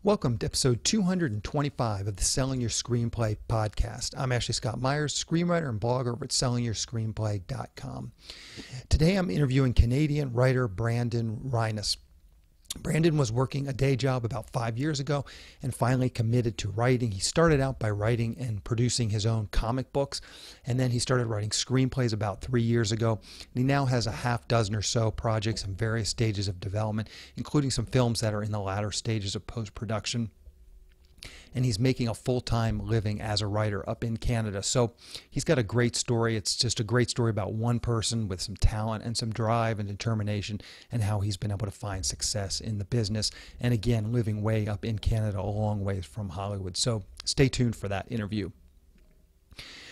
Welcome to episode 225 of the Selling Your Screenplay podcast. I'm Ashley Scott Myers, screenwriter and blogger over at sellingyourscreenplay.com. Today I'm interviewing Canadian writer Brandon Rhiness. Brandon was working a day job about 5 years ago and finally committed to writing. He started out by writing and producing his own comic books, and then he started writing screenplays about 3 years ago. And he now has a half dozen or so projects in various stages of development, including some films that are in the latter stages of post-production. And he's making a full-time living as a writer up in Canada. So he's got a great story. It's just a great story about one person with some talent and some drive and determination, and how he's been able to find success in the business. And again, living way up in Canada, a long ways from Hollywood. So stay tuned for that interview.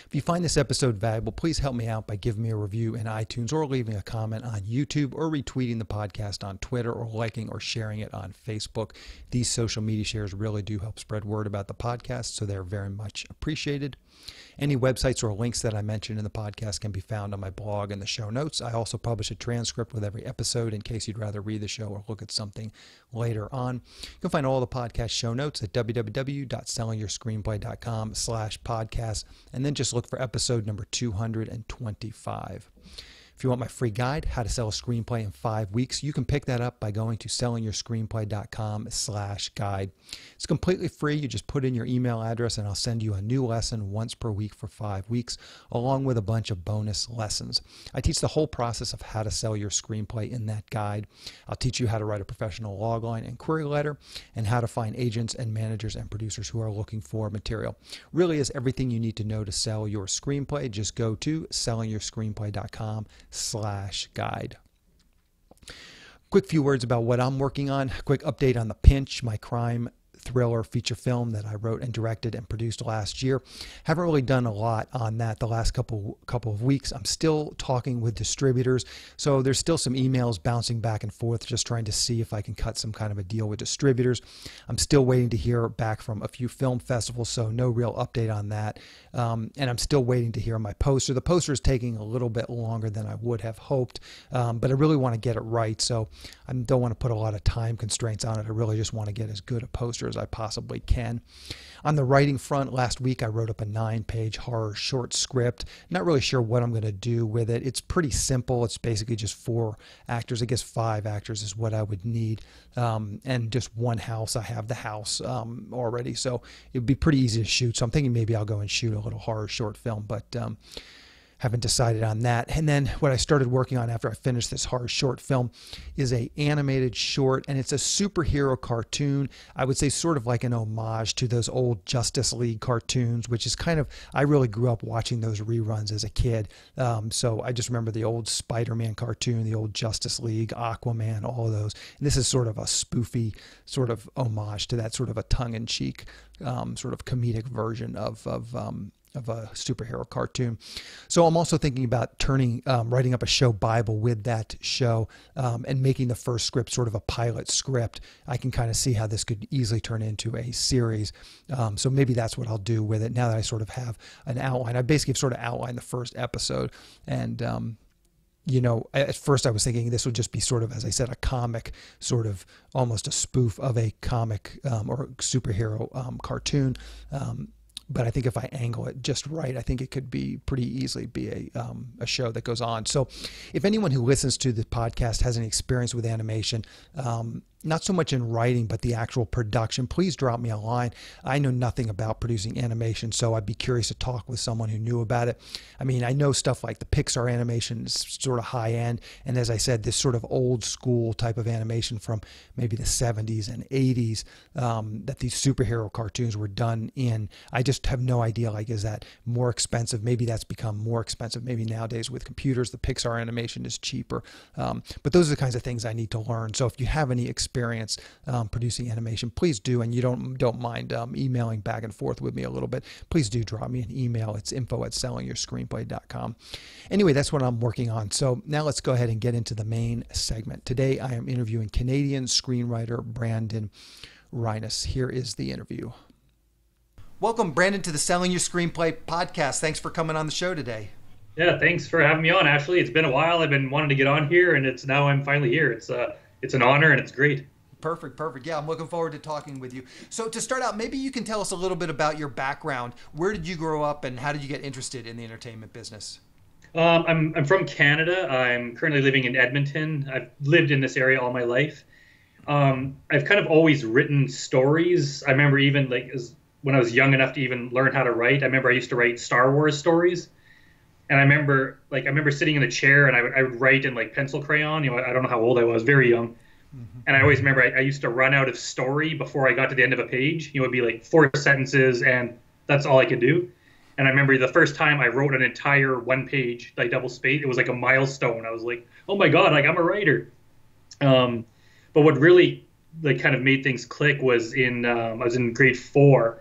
If you find this episode valuable, please help me out by giving me a review in iTunes, or leaving a comment on YouTube, or retweeting the podcast on Twitter, or liking or sharing it on Facebook. These social media shares really do help spread word about the podcast, so they're very much appreciated. Any websites or links that I mentioned in the podcast can be found on my blog in the show notes. I also publish a transcript with every episode in case you'd rather read the show or look at something later on. You can find all the podcast show notes at www.sellingyourscreenplay.com/podcast, and then just look for episode number 225. If you want my free guide, How to Sell a Screenplay in 5 Weeks, you can pick that up by going to sellingyourscreenplay.com/guide. It's completely free. You just put in your email address and I'll send you a new lesson once per week for 5 weeks, along with a bunch of bonus lessons. I teach the whole process of how to sell your screenplay in that guide. I'll teach you how to write a professional logline and query letter, and how to find agents and managers and producers who are looking for material. Really is everything you need to know to sell your screenplay. Just go to sellingyourscreenplay.com/guide. Quick few words about what I'm working on. Quick update on The Pinch, my crime thriller feature film that I wrote and directed and produced last year. Haven't really done a lot on that the last couple of weeks. I'm still talking with distributors, so there's still some emails bouncing back and forth, just trying to see if I can cut some kind of a deal with distributors. I'm still waiting to hear back from a few film festivals, so no real update on that. And I'm still waiting to hear my poster. The poster is taking a little bit longer than I would have hoped, but I really want to get it right, so I don't want to put a lot of time constraints on it. I really just want to get as good a poster as I possibly can. On the writing front, last week I wrote up a 9-page horror short script. Not really sure what I'm going to do with it. It's pretty simple. It's basically just 4 actors. I guess 5 actors is what I would need, and just one house. I have the house already, so it would be pretty easy to shoot. So I'm thinking maybe I'll go and shoot a little horror short film, but haven't decided on that. And then what I started working on after I finished this horror short film is a animated short, and it's a superhero cartoon. I would say sort of like an homage to those old Justice League cartoons, which is kind of, I really grew up watching those reruns as a kid. So I just remember the old Spider-Man cartoon, the old Justice League, Aquaman, all of those. And this is sort of a spoofy sort of homage to that, sort of a tongue-in-cheek sort of comedic version of a superhero cartoon. So I'm also thinking about writing up a show Bible with that show, and making the first script sort of a pilot script. I can kind of see how this could easily turn into a series. So maybe that's what I'll do with it now that I sort of have an outline. I basically have sort of outlined the first episode, and at first I was thinking this would just be sort of, as I said, a comic, sort of almost a spoof of a comic or superhero cartoon. But I think if I angle it just right, I think it could be pretty easily be a show that goes on. So if anyone who listens to the podcast has any experience with animation, not so much in writing, but the actual production, please drop me a line. I know nothing about producing animation, so I'd be curious to talk with someone who knew about it. I mean, I know stuff like the Pixar animation is sort of high end, and as I said, this sort of old school type of animation from maybe the 70s and 80s that these superhero cartoons were done in. I just have no idea, like, is that more expensive? Maybe that's become more expensive. Maybe nowadays with computers, the Pixar animation is cheaper. But those are the kinds of things I need to learn. So if you have any experience producing animation, please do, and you don't mind emailing back and forth with me a little bit, please do drop me an email. It's info@sellingyourscreenplay.com. Anyway, that's what I'm working on. So now let's go ahead and get into the main segment. Today I am interviewing Canadian screenwriter Brandon Rhiness. Here is the interview. Welcome, Brandon, to the Selling Your Screenplay podcast. Thanks for coming on the show today. Yeah, thanks for having me on, Ashley. It's been a while. I've been wanting to get on here, and I'm finally here. It's an honor, and it's great. Perfect, perfect. Yeah, I'm looking forward to talking with you. So to start out, maybe you can tell us a little bit about your background. Where did you grow up and how did you get interested in the entertainment business? I'm from Canada. I'm currently living in Edmonton. I've lived in this area all my life. I've kind of always written stories. I remember even when I was young enough to even learn how to write. I remember I used to write Star Wars stories, and I remember sitting in a chair and I would write in like pencil crayon. I don't know how old I was, very young. And I always remember I used to run out of story before I got to the end of a page. It'd be like 4 sentences, and that's all I could do. And I remember the first time I wrote an entire one page, like double space, it was like a milestone. I was like, oh my God, like I'm a writer. Um, but what really like kind of made things click was I was in grade 4,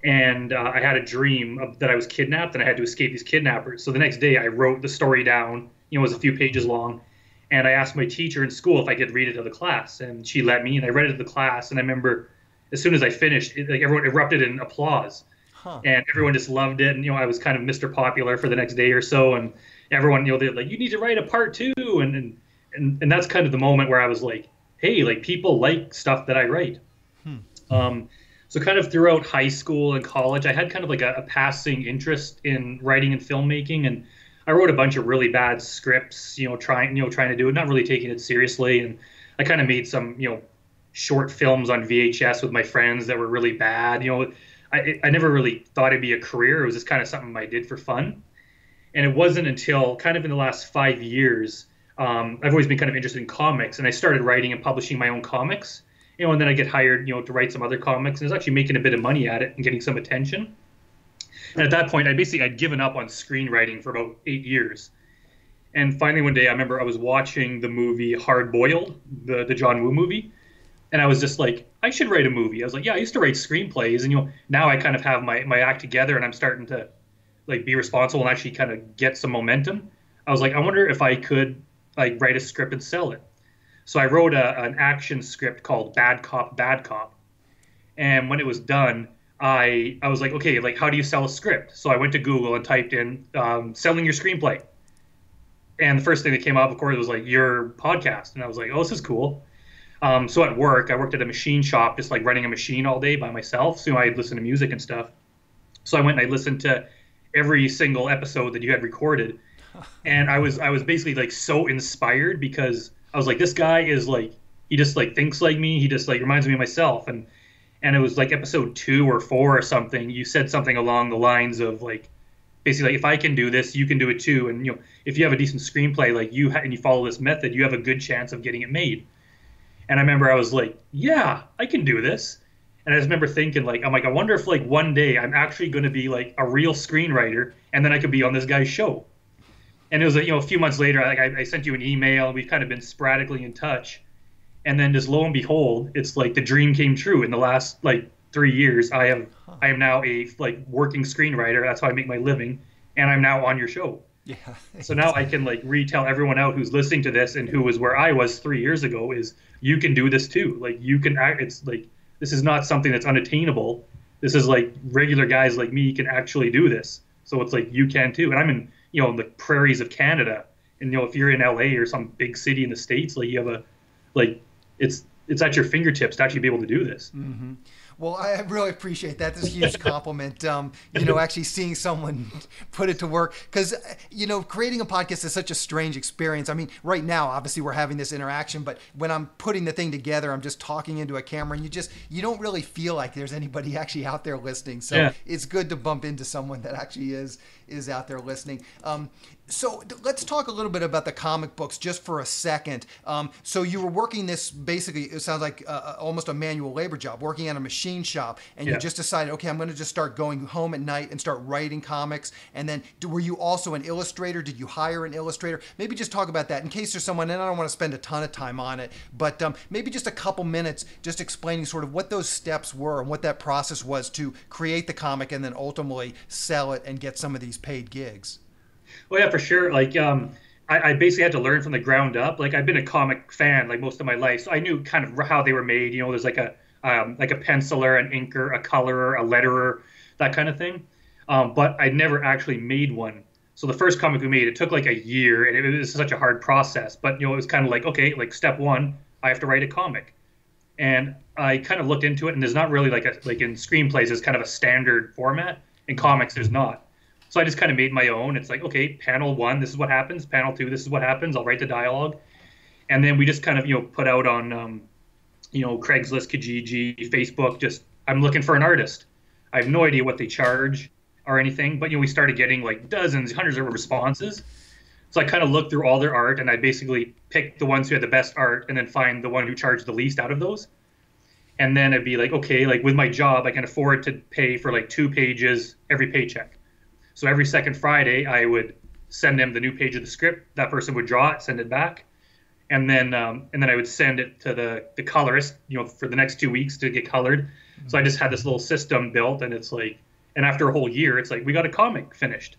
and I had a dream that I was kidnapped and I had to escape these kidnappers. So the next day I wrote the story down. It was a few pages long, and I asked my teacher in school if I could read it to the class, and she let me, and I read it to the class. And I remember as soon as I finished, like everyone erupted in applause. Huh. And everyone just loved it. And I was kind of Mr. Popular for the next day or so, and everyone, they're like, you need to write a part 2, and that's kind of the moment where I was like, hey, like people like stuff that I write. Hmm. So kind of throughout high school and college, I had kind of like a passing interest in writing and filmmaking, and I wrote a bunch of really bad scripts, trying to do it, not really taking it seriously, and I kind of made some, short films on VHS with my friends that were really bad. I never really thought it'd be a career. It was just kind of something I did for fun. And it wasn't until kind of in the last 5 years, I've always been kind of interested in comics, and I started writing and publishing my own comics. And then I get hired, to write some other comics, and I was actually making a bit of money at it and getting some attention. And at that point, I'd given up on screenwriting for about 8 years. And finally, one day, I remember I was watching the movie Hard Boiled, the John Woo movie, and I was just like, I should write a movie. I was like, yeah, I used to write screenplays, and now I kind of have my act together, and I'm starting to like be responsible and actually kind of get some momentum. I was like, I wonder if I could like write a script and sell it. So I wrote an action script called Bad Cop, Bad Cop. And when it was done, I was like, okay, like how do you sell a script? So I went to Google and typed in selling your screenplay. And the first thing that came up, of course, was like your podcast. And I was like, oh, this is cool. So at work, I worked at a machine shop, just like running a machine all day by myself. So I'd listen to music and stuff. So I went and I listened to every single episode that you had recorded. And I was basically like so inspired because I was like, this guy is like, he just like thinks like me. He just like reminds me of myself. And it was like episode 2 or 4 or something. You said something along the lines of like, basically, like, if I can do this, you can do it too. And if you have a decent screenplay, like and you follow this method, you have a good chance of getting it made. And I remember I was like, yeah, I can do this. And I just remember thinking, like, I'm like, I wonder if like one day I'm actually going to be like a real screenwriter, and then I could be on this guy's show. And it was like, a few months later, like I sent you an email. We've kind of been sporadically in touch. And then just lo and behold, it's like the dream came true. In the last like 3 years, I am now a like working screenwriter. That's how I make my living, and I'm now on your show. Yeah. So now I can like retell everyone out who's listening to this and who was where I was 3 years ago is you can do this too. Like you can act. It's like this is not something that's unattainable. This is like regular guys like me can actually do this. So it's like you can too. And I'm in the prairies of Canada, and if you're in LA or some big city in the States, like you have a like it's at your fingertips to actually be able to do this. Mm-hmm. Well, I really appreciate that. This is a huge compliment. Actually seeing someone put it to work, because creating a podcast is such a strange experience. I mean, right now, obviously, we're having this interaction, but when I'm putting the thing together, I'm just talking into a camera, and you don't really feel like there's anybody actually out there listening. So yeah. It's good to bump into someone that actually is out there listening. So let's talk a little bit about the comic books just for a second. So you were working this, basically, it sounds like almost a manual labor job, working at a machine shop, and you just decided, okay, I'm going to just start going home at night and start writing comics. And then were you also an illustrator? Did you hire an illustrator? Maybe just talk about that in case there's someone, and I don't want to spend a ton of time on it, but maybe just a couple minutes just explaining sort of what those steps were and what that process was to create the comic and then ultimately sell it and get some of these paid gigs. Well, yeah, for sure. Like, I basically had to learn from the ground up. Like, I've been a comic fan like most of my life, so I knew kind of how they were made. There's like a penciler, an inker, a colorer, a letterer, that kind of thing. But I never actually made one. So the first comic we made, it took like a year, and it was such a hard process. But it was kind of like, okay, like step 1, I have to write a comic. And I kind of looked into it, and there's not really like in screenplays, there's kind of a standard format. In comics, there's not. So I just kind of made my own. It's like, okay, panel one, this is what happens. Panel two, this is what happens. I'll write the dialogue, and then we just kind of put out on Craigslist, Kijiji, Facebook. Just I'm looking for an artist. I have no idea what they charge or anything, but we started getting like dozens, hundreds of responses. So I kind of looked through all their art, and I basically picked the ones who had the best art, and then find the one who charged the least out of those. And then I'd be like, okay, like with my job, I can afford to pay for like 2 pages every paycheck. So every second Friday, I would send them the new page of the script. That person would draw it, send it back, and then I would send it to the colorist, for the next 2 weeks to get colored. So I just had this little system built, and it's like, and after a whole year, it's like we got a comic finished.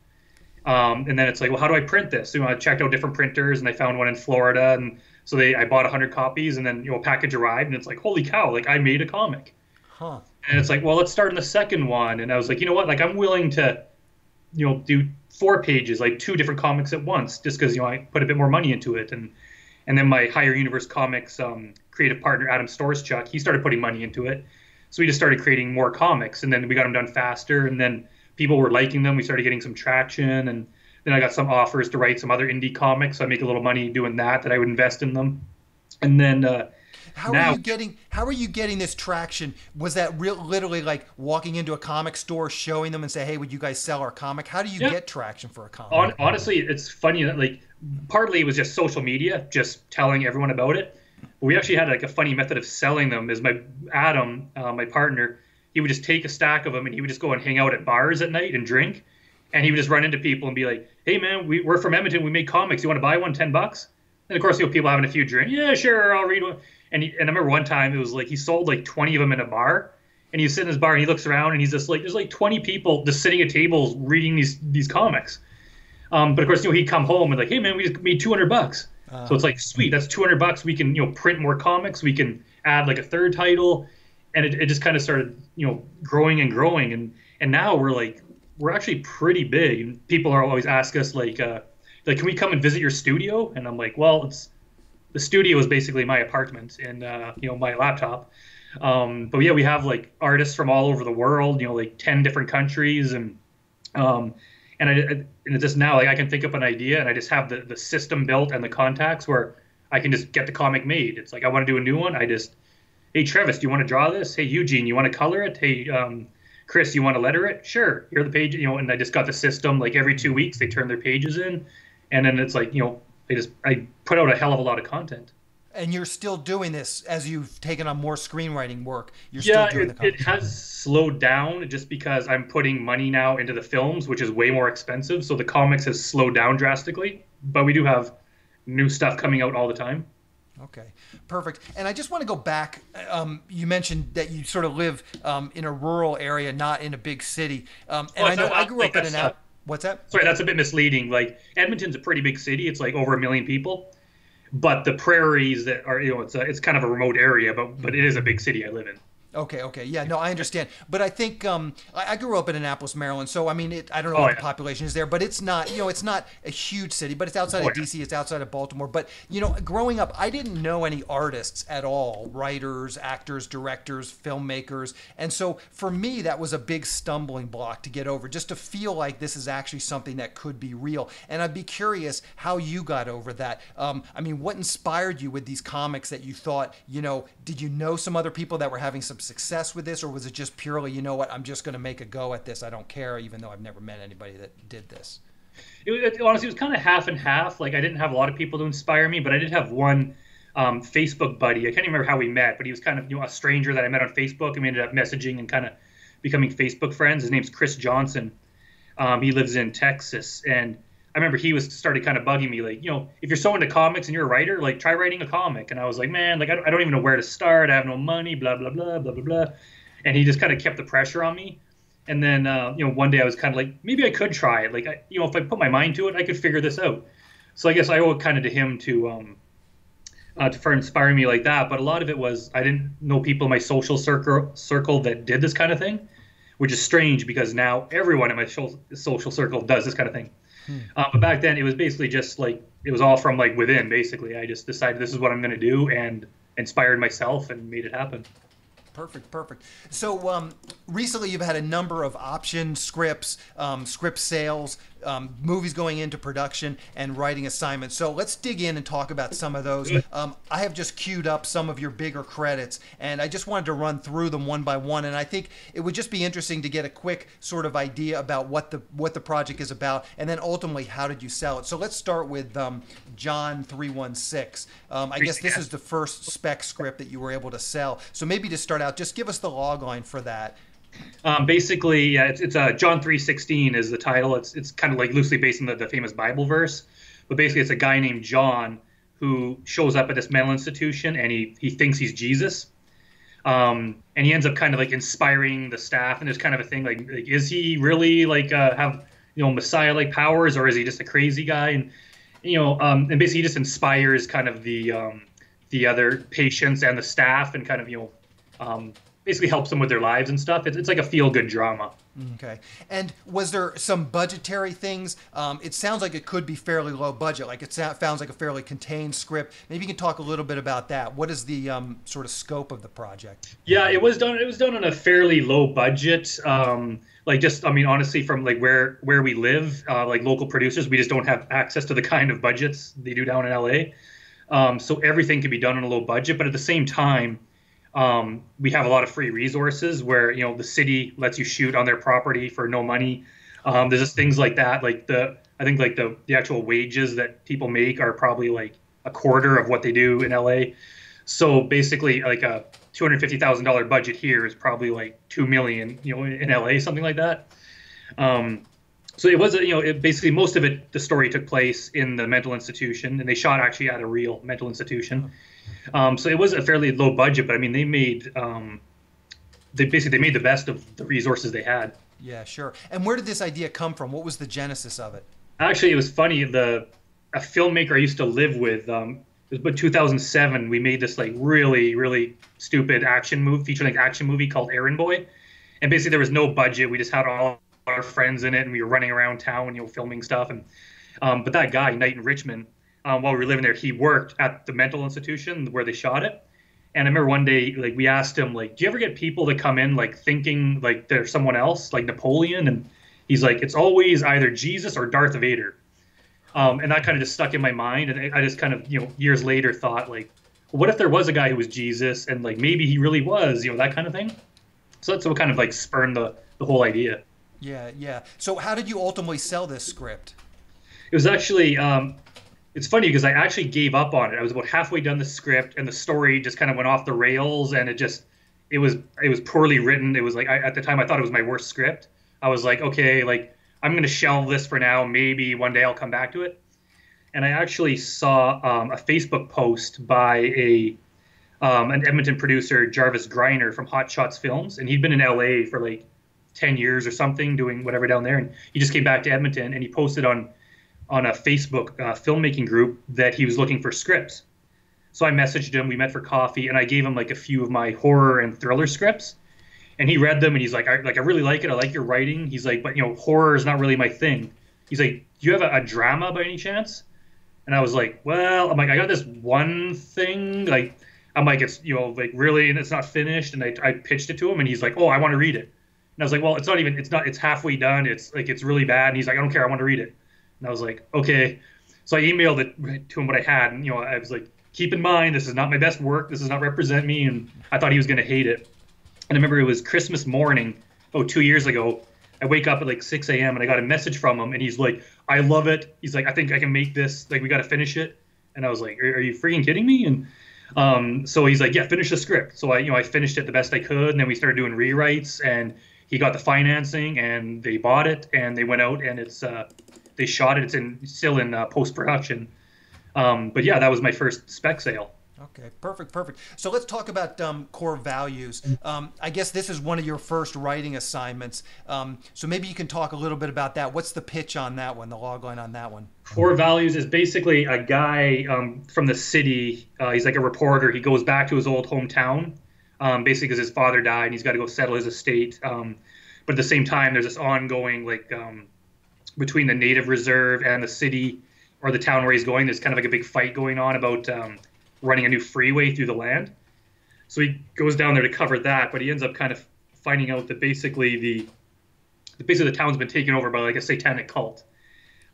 And then it's like, well, how do I print this? So I checked out different printers, and I found one in Florida, and so I bought 100 copies, and then a package arrived, and it's like, holy cow, like I made a comic. Huh. And it's like, well, let's start on the second one. And I was like, you know what? Like I'm willing to, do 4 pages, like 2 different comics at once, just because I put a bit more money into it. And then my Higher Universe Comics creative partner Adam Storschuk, he started putting money into it. So we just started creating more comics, and then we got them done faster, and then people were liking them. We started getting some traction, and then I got some offers to write some other indie comics. So I make a little money doing that I would invest in them. And then how are you getting this traction? Was that literally like walking into a comic store, showing them and say, hey, would you guys sell our comic? How do you get traction for a comic? Honestly, it's funny that like partly it was just social media, just telling everyone about it. But we actually had like a funny method of selling them. Is my Adam, my partner, he would just take a stack of them, and he would just go and hang out at bars at night and drink. And he would just run into people and be like, hey man, we're from Edmonton, we make comics, you want to buy one, $10? And of course, people having a few drinks. Yeah, sure, I'll read one. And I remember one time it was like he sold like 20 of them in a bar, and he's sitting in his bar and he looks around and he's just like, there's like 20 people just sitting at tables reading these comics. But of course, he'd come home and like, hey man, we just made $200. So it's like, sweet, that's $200. We can print more comics. We can add like a third title, and it just kind of started growing and growing, and now we're actually pretty big. And people are always ask us like can we come and visit your studio? And I'm like, well, the studio is basically my apartment and my laptop. But yeah, we have like artists from all over the world, like 10 different countries, and it's just now like I can think up an idea, and I just have the system built and the contacts where I can just get the comic made. It's like I want to do a new one. Hey Travis, do you want to draw this? Hey Eugene, you want to color it? Hey Chris, you want to letter it? Sure. Here are the pages, and I just got the system. Like every 2 weeks, they turn their pages in, and then it's like I put out a hell of a lot of content. And you're still doing this as you've taken on more screenwriting work. You're still doing the content. It has slowed down just because I'm putting money now into the films, which is way more expensive. So the comics has slowed down drastically, but we do have new stuff coming out all the time. Okay, perfect. And I just want to go back. You mentioned that you sort of live in a rural area, not in a big city. I grew up in an... What's that? Sorry, that's a bit misleading. Like Edmonton's a pretty big city. It's like over 1 million people. But the prairies that are, it's kind of a remote area, but it is a big city I live in. Okay. Yeah, no, I understand. But I think I grew up in Annapolis, Maryland. So, I mean, I don't know what the population is there, but it's not, it's not a huge city, but it's outside of D.C., it's outside of Baltimore. But, growing up, I didn't know any artists at all, writers, actors, directors, filmmakers. And so for me, that was a big stumbling block to get over, just to feel like this is actually something that could be real. And I'd be curious how you got over that. I mean, what inspired you with these comics that you thought, did you know some other people that were having some success with this, or was it just purely, I'm just going to make a go at this, I don't care, even though I've never met anybody that did this? Honestly, it was kind of half and half. Like I didn't have a lot of people to inspire me, but I did have one Facebook buddy. I can't even remember how we met, but he was kind of a stranger that I met on Facebook, and we ended up messaging and kind of becoming Facebook friends. His name's Chris Johnson. He lives in Texas, and I remember he started kind of bugging me, like, if you're so into comics and you're a writer, like try writing a comic. And I was like, man, like I don't even know where to start. I have no money, blah, blah, blah, blah, blah, blah. And he just kind of kept the pressure on me. And then, one day I was kind of like, maybe I could try it. Like, if I put my mind to it, I could figure this out. So I guess I owe it kind of to him for inspiring me like that. But a lot of it was, I didn't know people in my social circle that did this kind of thing, which is strange because now everyone in my social circle does this kind of thing. But back then it was basically just like, it was all from like within, basically. I just decided this is what I'm going to do, and inspired myself and made it happen. Perfect, perfect. So recently you've had a number of option scripts, script sales, movies going into production, and writing assignments. So let's dig in and talk about some of those. I have just queued up some of your bigger credits, and I just wanted to run through them one by one. And I think it would just be interesting to get a quick sort of idea about what the project is about, and then ultimately how did you sell it. So let's start with John 316. I guess this is the first spec script that you were able to sell. So maybe to start out, just give us the log line for that. Basically, yeah, it's John 3:16 is the title. It's kind of like loosely based on the famous Bible verse, but basically it's a guy named John who shows up at this mental institution and he thinks he's Jesus, and he ends up kind of like inspiring the staff. And there's kind of a thing like is he really like have Messiah-like powers, or is he just a crazy guy? And and basically he just inspires kind of the other patients and the staff, and kind of basically helps them with their lives and stuff. It's like a feel-good drama. Okay. And was there some budgetary things? It sounds like it could be fairly low budget. Like it sounds like a fairly contained script. Maybe you can talk a little bit about that. What is the sort of scope of the project? Yeah, it was done. It was done on a fairly low budget. Honestly, from like where we live, like local producers, we just don't have access to the kind of budgets they do down in LA. So everything can be done on a low budget, but at the same time, we have a lot of free resources where the city lets you shoot on their property for no money. There's just things like that. Like I think like the actual wages that people make are probably like a quarter of what they do in LA. So basically, like a $250,000 budget here is probably like $2 million, in LA, something like that. So it was, basically most of it, the story took place in the mental institution, and they shot actually at a real mental institution. So it was a fairly low budget, but I mean, they made the best of the resources they had. Yeah, sure. And where did this idea come from? What was the genesis of it? Actually, it was funny. A filmmaker I used to live with, it was about 2007. We made this like really, really stupid feature-length action movie called Errand Boy, and basically there was no budget. We just had all our friends in it, and we were running around town, filming stuff. And but that guy, Knight and Richmond, while we were living there, he worked at the mental institution where they shot it. And I remember one day, like, we asked him, like, do you ever get people to come in, like, thinking, like, they're someone else, like Napoleon? And he's like, it's always either Jesus or Darth Vader. And that kind of just stuck in my mind. And I just kind of, years later thought, like, what if there was a guy who was Jesus and, like, maybe he really was, that kind of thing? So that's what kind of, like, spurned the whole idea. Yeah, yeah. So how did you ultimately sell this script? It was actually... it's funny because I actually gave up on it. I was about halfway done the script, and the story just kind of went off the rails, and it was poorly written. It was like at the time I thought it was my worst script. I was like, okay, like I'm gonna shelve this for now. Maybe one day I'll come back to it. And I actually saw a Facebook post by an Edmonton producer, Jarvis Greiner from Hot Shots Films, and he'd been in LA for like 10 years or something, doing whatever down there, and he just came back to Edmonton, and he posted on a Facebook filmmaking group that he was looking for scripts. So I messaged him, we met for coffee, and I gave him like a few of my horror and thriller scripts. And he read them, and he's like, I really like it. I like your writing. He's like, but horror is not really my thing. He's like, do you have a drama by any chance? And I was like, well, I'm like, I got this one thing. Like, I'm like, it's, like really, and it's not finished. And I pitched it to him, and he's like, oh, I want to read it. And I was like, well, it's halfway done. It's like, it's really bad. And he's like, I don't care. I want to read it. And I was like, okay. So I emailed it to him what I had. And, I was like, keep in mind, this is not my best work. This does not represent me. And I thought he was going to hate it. And I remember it was Christmas morning, 2 years ago. I wake up at like 6 a.m. and I got a message from him. And he's like, I love it. He's like, I think I can make this. Like, we got to finish it. And I was like, are you freaking kidding me? And so he's like, yeah, finish the script. So I finished it the best I could. And then we started doing rewrites. And he got the financing. And they bought it. And they went out. And they shot it. It's still in post-production. But yeah, that was my first spec sale. Okay, perfect. So let's talk about core values. I guess this is one of your first writing assignments. So maybe you can talk a little bit about that. What's the pitch on that one, the logline on that one? Core values is basically a guy from the city. He's like a reporter. He goes back to his old hometown, basically because his father died and he's got to go settle his estate. But at the same time, there's this ongoing, like, between the native reserve and the city or the town where he's going, there's kind of like a big fight going on about running a new freeway through the land. So he goes down there to cover that, but he ends up kind of finding out that basically the town's been taken over by like a satanic cult.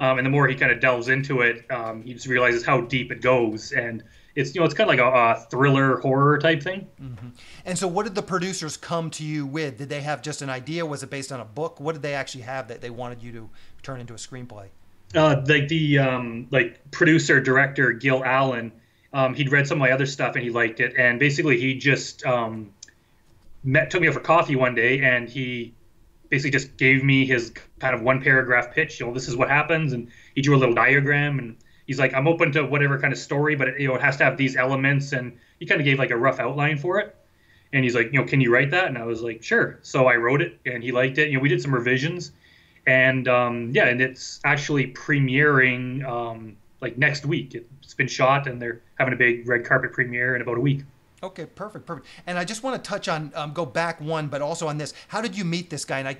And the more he kind of delves into it, he just realizes how deep it goes, and it's it's kind of like a thriller horror type thing. Mm-hmm. And so, what did the producers come to you with? Did they have just an idea? Was it based on a book? What did they actually have that they wanted you to turn into a screenplay? Like the producer director Gil Allen, he'd read some of my other stuff and he liked it, and basically he just took me out for coffee one day, and he basically just gave me his kind of one paragraph pitch. This is what happens, and he drew a little diagram, and he's like, I'm open to whatever kind of story, but it has to have these elements, and he kind of gave like a rough outline for it. And he's like, can you write that? And I was like, sure. So I wrote it, and he liked it. We did some revisions, and and it's actually premiering like next week. It's been shot, and they're having a big red carpet premiere in about a week. Okay, perfect. And I just want to touch on, go back one, but also on this. How did you meet this guy? And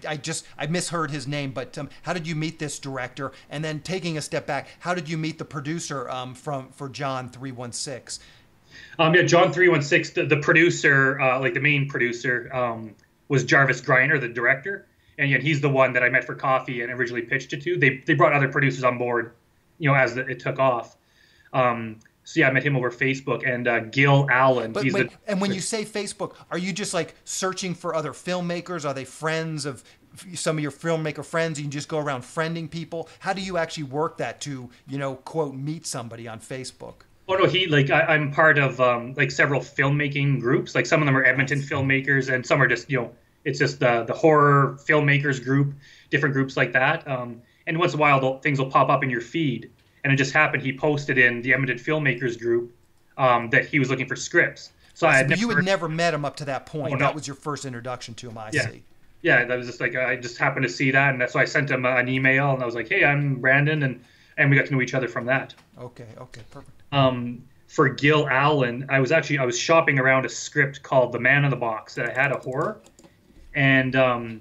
I misheard his name, but how did you meet this director? And then taking a step back, how did you meet the producer for John 316? Yeah, John 316, the producer, like the main producer, was Jarvis Griner, the director. And yet he's the one that I met for coffee and originally pitched it to. They brought other producers on board, as it took off. So yeah, I met him over Facebook, and Gil Allen. And when you say Facebook, are you just like searching for other filmmakers? Are they friends of some of your filmmaker friends? You can just go around friending people. How do you actually work that to, quote, meet somebody on Facebook? Oh no, I'm part of like several filmmaking groups. Like some of them are Edmonton filmmakers, and some are just it's just the horror filmmakers group, different groups like that. And once in a while, things will pop up in your feed. And it just happened he posted in the Edmonton filmmakers group that he was looking for scripts. So you had never met him up to that point. Oh, no. That was your first introduction to him, I see. Yeah, that was just like I just happened to see that, and that's why I sent him an email, and I was like, hey, I'm Brandon, and we got to know each other from that. Okay, perfect. For Gil Allen, I was shopping around a script called The Man in the Box that I had, a horror, and I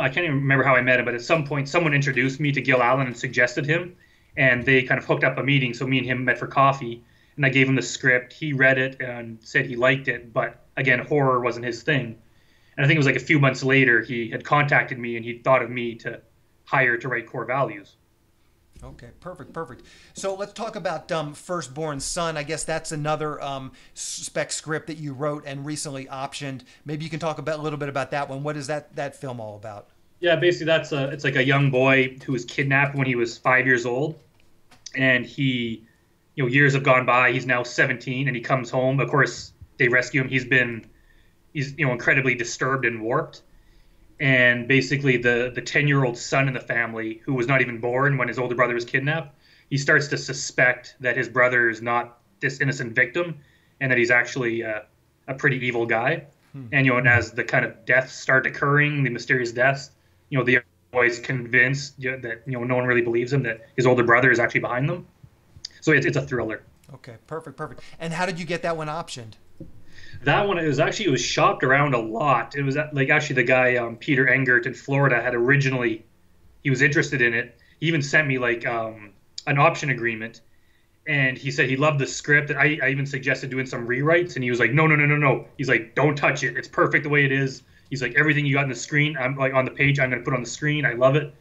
can't even remember how I met him, but at some point someone introduced me to Gil Allen and suggested him. And they kind of hooked up a meeting, so me and him met for coffee, and I gave him the script. He read it and said he liked it, but again, horror wasn't his thing. And I think it was like a few months later, he had contacted me, and he thought of me to hire to write Core Values. Okay, perfect. So let's talk about Firstborn Son. I guess that's another spec script that you wrote and recently optioned. Maybe you can talk a little bit about that one. What is that film all about? Yeah, basically it's like a young boy who was kidnapped when he was 5 years old, and he, years have gone by. He's now 17, and he comes home. Of course, they rescue him. He's incredibly disturbed and warped, and basically the 10-year-old son in the family, who was not even born when his older brother was kidnapped, he starts to suspect that his brother is not this innocent victim, and that he's actually a pretty evil guy. And and as the kind of deaths start occurring, the mysterious deaths. The boy's convinced that no one really believes him, that his older brother is actually behind them. So it's a thriller. Okay, perfect. And how did you get that one optioned? That one, it was shopped around a lot. It was like actually the guy Peter Engert in Florida had originally, he was interested in it. He even sent me like an option agreement, and he said he loved the script. I even suggested doing some rewrites, and he was like, no. He's like, don't touch it. It's perfect the way it is. He's like, everything you got on the screen, I'm like on the page, I'm going to put on the screen. I love it.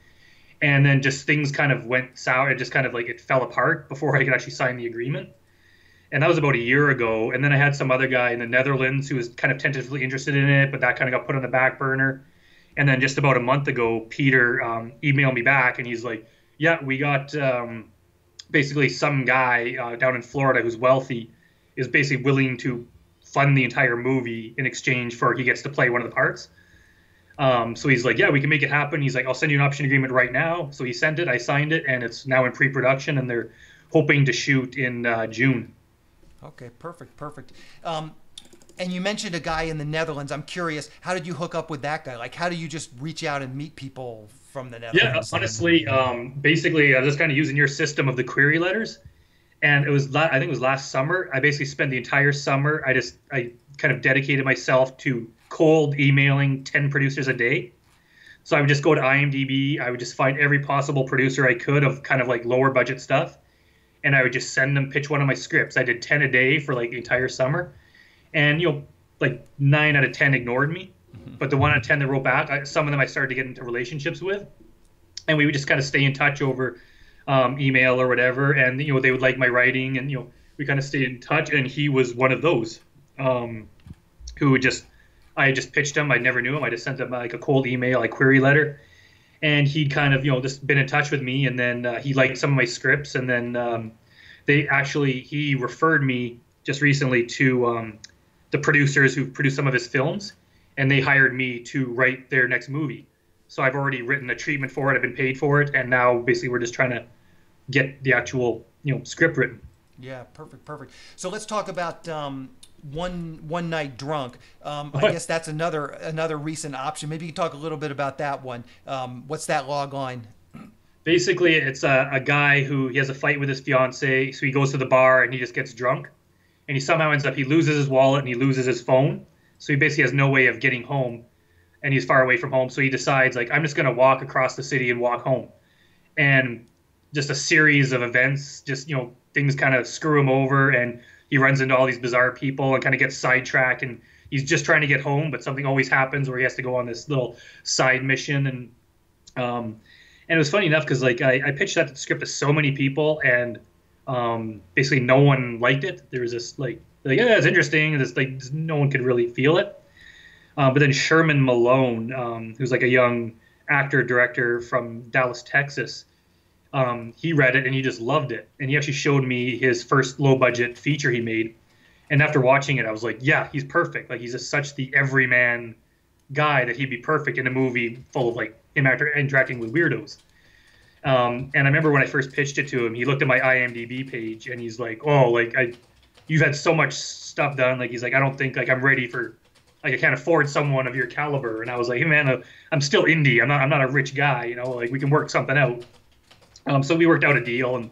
And then just things kind of went sour. It just kind of like it fell apart before I could actually sign the agreement. And that was about a year ago. And then I had some other guy in the Netherlands who was kind of tentatively interested in it, but that kind of got put on the back burner. And then just about a month ago, Peter emailed me back, and he's like, yeah, we got basically some guy down in Florida who's wealthy is basically willing to fund the entire movie in exchange for he gets to play one of the parts. So he's like, yeah, we can make it happen. He's like, I'll send you an option agreement right now. So he sent it, I signed it, and it's now in pre-production, and they're hoping to shoot in June. Okay, perfect. And you mentioned a guy in the Netherlands. I'm curious, how did you hook up with that guy? Like, how do you just reach out and meet people from the Netherlands? Yeah, honestly, basically, I was just kind of using your system of the query letters. And it was, I think it was last summer. I basically spent the entire summer. I kind of dedicated myself to cold emailing 10 producers a day. So I would just go to IMDb. I would just find every possible producer I could of kind of like lower budget stuff. and I would just send them, pitch one of my scripts. I did 10 a day for like the entire summer, and like 9 out of 10 ignored me, but the 1 out of 10 that wrote back, some of them I started to get into relationships with, and we would just kind of stay in touch over email or whatever, and they would like my writing, and we kind of stayed in touch, and he was one of those who would just I had just pitched him. I never knew him. I just sent him like a cold email, like query letter, and he'd kind of just been in touch with me, and then he liked some of my scripts, and then he referred me just recently to the producers who produced some of his films, and they hired me to write their next movie. So I've already written a treatment for it. I've been paid for it, and now basically we're just trying to get the actual script written. Yeah, perfect. So let's talk about one night drunk. I guess that's another recent option. Maybe you can talk a little bit about that one. What's that log line? Basically, it's a guy who he has a fight with his fiance, so he goes to the bar and he just gets drunk, and he somehow he loses his wallet and he loses his phone, so he basically has no way of getting home, and he's far away from home, so he decides, like, I'm just going to walk across the city and walk home, and just a series of events, just things kind of screw him over, and he runs into all these bizarre people and kind of gets sidetracked, and he's just trying to get home, but something always happens where he has to go on this little side mission. And it was funny enough because like I pitched that script to so many people, and basically no one liked it. There was this yeah, it's interesting, and this no one could really feel it. But then Sherman Malone, who's like a young actor director from Dallas, Texas, he read it and he just loved it, and he actually showed me his first low budget feature he made, and after watching it I was like, yeah, he's perfect. Like, he's just such the everyman guy that he'd be perfect in a movie full of like him interacting with weirdos. And I remember when I first pitched it to him, he looked at my IMDb page and he's like, oh, like you've had so much stuff done, like he's like, I don't think like I'm ready for, like, I can't afford someone of your caliber. And I was like, hey man, I'm still indie, I'm not a rich guy, like we can work something out. So we worked out a deal, and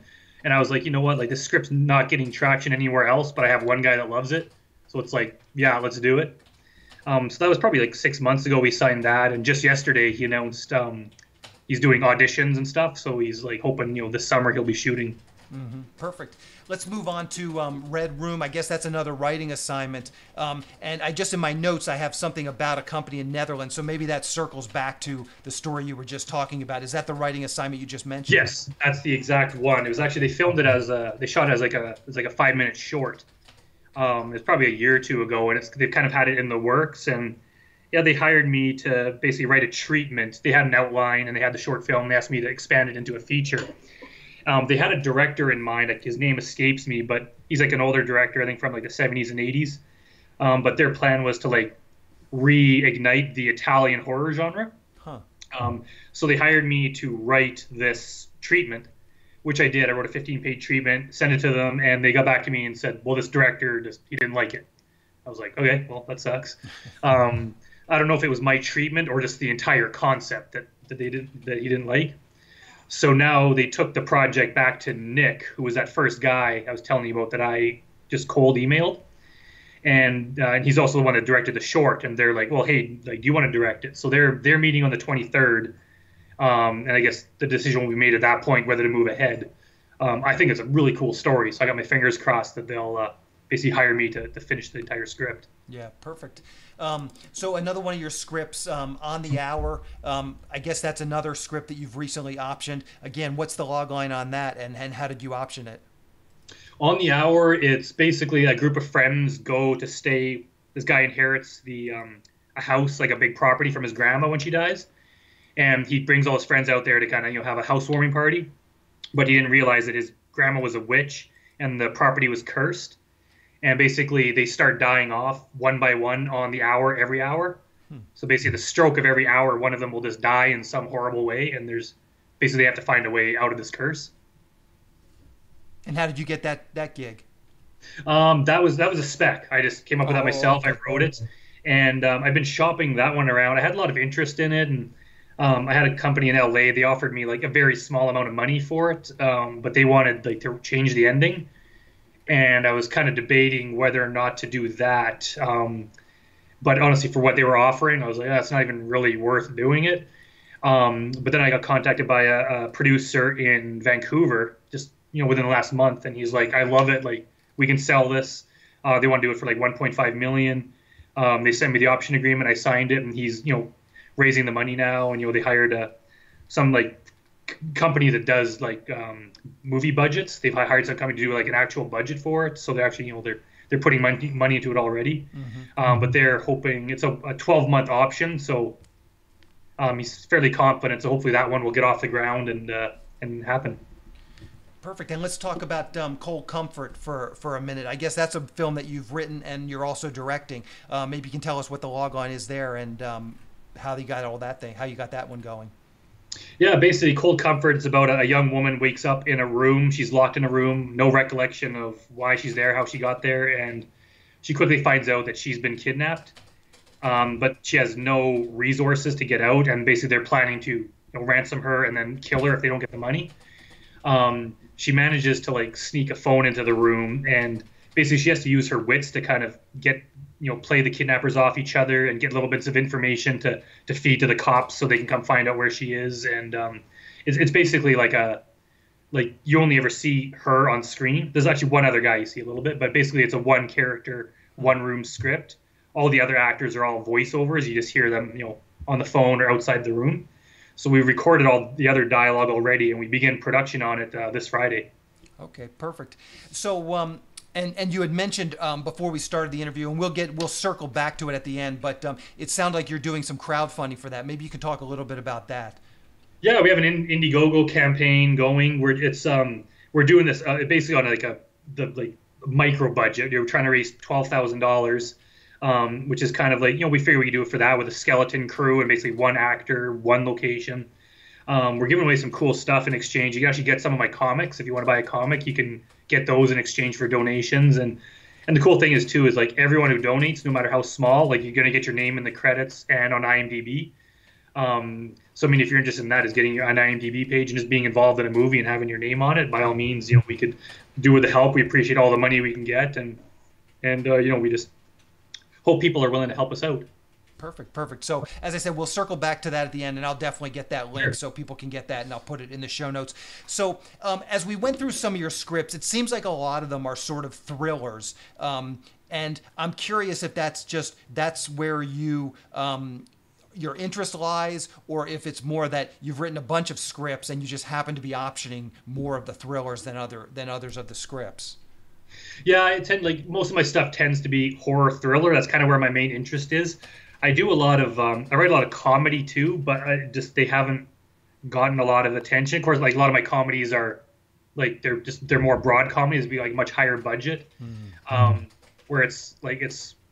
I was like, you know what, like, this script's not getting traction anywhere else, but I have one guy that loves it, so it's like, yeah, let's do it. So that was probably like 6 months ago we signed that, and just yesterday he announced he's doing auditions and stuff, so he's like hoping this summer he'll be shooting. Perfect. Let's move on to Red Room. I guess that's another writing assignment. And I just, in my notes, I have something about a company in Netherlands, so maybe that circles back to the story you were just talking about. Is that the writing assignment you just mentioned? Yes, that's the exact one. It was actually, they filmed it as they shot it as like a 5-minute short. It's probably a year or two ago, and they've kind of had it in the works, and yeah, they hired me to basically write a treatment. They had an outline and they had the short film, and they asked me to expand it into a feature. They had a director in mind. Like, his name escapes me, but he's like an older director, I think from like the 70s and 80s. But their plan was to like reignite the Italian horror genre. So they hired me to write this treatment, which I did. I wrote a 15-page treatment, sent it to them, and they got back to me and said, well, this director he didn't like it. I was like, okay, well, that sucks. I don't know if it was my treatment or just the entire concept that he didn't like. So now they took the project back to Nick, who was that first guy I was telling you about that I just cold emailed. And he's also the one that directed the short. And they're like, well, hey, like, do you want to direct it? So they're meeting on the 23rd. And I guess the decision will be made at that point whether to move ahead. I think it's a really cool story. So I got my fingers crossed that they'll basically hire me to finish the entire script. Yeah, perfect. So another one of your scripts, On the Hour, I guess that's another script that you've recently optioned. Again, what's the log line on that, and how did you option it? On the Hour, it's basically a group of friends go to stay. This guy inherits a house, like a big property from his grandma when she dies, and he brings all his friends out there to kind of have a housewarming party, but he didn't realize that his grandma was a witch and the property was cursed. And basically, they start dying off one by one on the hour, every hour. So basically, the stroke of every hour, one of them will just die in some horrible way. And they have to find a way out of this curse. And how did you get that gig? That was a spec. I just came up with that myself. I wrote it, and I've been shopping that one around. I had a lot of interest in it, and I had a company in LA. They offered me like a very small amount of money for it, but they wanted like to change the ending. And I was kind of debating whether or not to do that. But honestly, for what they were offering, I was like, that's not even really worth doing it. But then I got contacted by a producer in Vancouver just within the last month, and he's like, I love it. Like, we can sell this. They want to do it for like 1.5 million. They sent me the option agreement. I signed it, and he's raising the money now. And they hired some like company that does like movie budgets. They've hired some company to do like an actual budget for it. So they're actually they're putting money into it already. But they're hoping it's a 12-month option. So he's fairly confident. So hopefully that one will get off the ground and happen. Perfect. And let's talk about Cold Comfort for a minute. I guess that's a film that you've written and you're also directing. Maybe you can tell us what the log on is there and how you got how you got that one going. Yeah, basically, Cold Comfort is about a young woman wakes up in a room. She's locked in a room, no recollection of why she's there, how she got there, and she quickly finds out that she's been kidnapped. But she has no resources to get out, and basically they're planning to ransom her and then kill her if they don't get the money. She manages to like sneak a phone into the room, and basically she has to use her wits to kind of get play the kidnappers off each other and get little bits of information to feed to the cops so they can come find out where she is. And it's basically like you only ever see her on screen. There's actually one other guy you see a little bit, but basically it's a one character, one room script. All the other actors are all voiceovers. You just hear them on the phone or outside the room. So we recorded all the other dialogue already, and we begin production on it this Friday. Okay, perfect. So, and you had mentioned before we started the interview, and we'll circle back to it at the end, but it sounded like you're doing some crowdfunding for that. Maybe you can talk a little bit about that. Yeah, we have an Indiegogo campaign going. We're doing this basically on the micro budget. We're trying to raise $12,000. Which is kind of like, we figure we could do it for that with a skeleton crew and basically one actor, one location. We're giving away some cool stuff in exchange. You can actually get some of my comics. If you want to buy a comic, you can get those in exchange for donations. And the cool thing is, too, is like everyone who donates, no matter how small, like you're going to get your name in the credits and on IMDb. So, I mean, if you're interested in that, is getting an IMDb page and just being involved in a movie and having your name on it, by all means, we could do with the help. We appreciate all the money we can get. And we just hope people are willing to help us out. Perfect. So, as I said, we'll circle back to that at the end, and I'll definitely get that link so people can get that, and I'll put it in the show notes. So, as we went through some of your scripts, it seems like a lot of them are sort of thrillers. And I'm curious if that's where your interest lies, or if it's more that you've written a bunch of scripts and you just happen to be optioning more of the thrillers than others of the scripts. Yeah, most of my stuff tends to be horror thriller. That's kind of where my main interest is. I do a lot of I write a lot of comedy too, but they haven't gotten a lot of attention. Of course, like a lot of my comedies are like they're more broad comedies, be like much higher budget. Where it's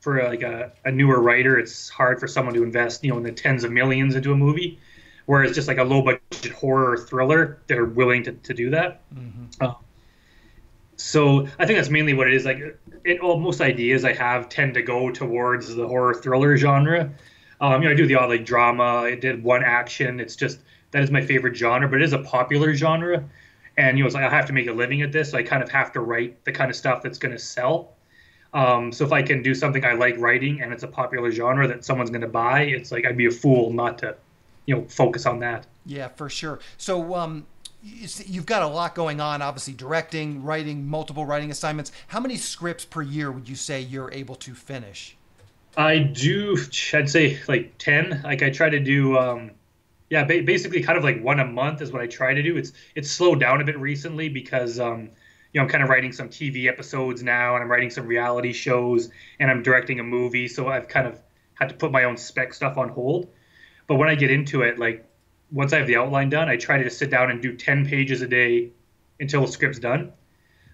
for a newer writer, it's hard for someone to invest in the tens of millions into a movie. Whereas just like a low budget horror thriller, they're willing to do that. So I think that's mainly what it is. Like, most ideas I have tend to go towards the horror thriller genre. I do the odd like drama. I did one action. It's just that is my favorite genre, but it is a popular genre. And it's like I have to make a living at this, so I kind of have to write the kind of stuff that's going to sell. So if I can do something I like writing and it's a popular genre that someone's going to buy, it's like I'd be a fool not to, focus on that. Yeah, for sure. So you've got a lot going on, obviously directing, writing, multiple writing assignments. How many scripts per year would you say you're able to finish? I'd say like 10. Like I try to do, basically kind of like one a month is what I try to do. It's slowed down a bit recently because, I'm kind of writing some TV episodes now, and I'm writing some reality shows, and I'm directing a movie. So I've kind of had to put my own spec stuff on hold. But when I get into it, like, once I have the outline done, I try to just sit down and do 10 pages a day until the script's done.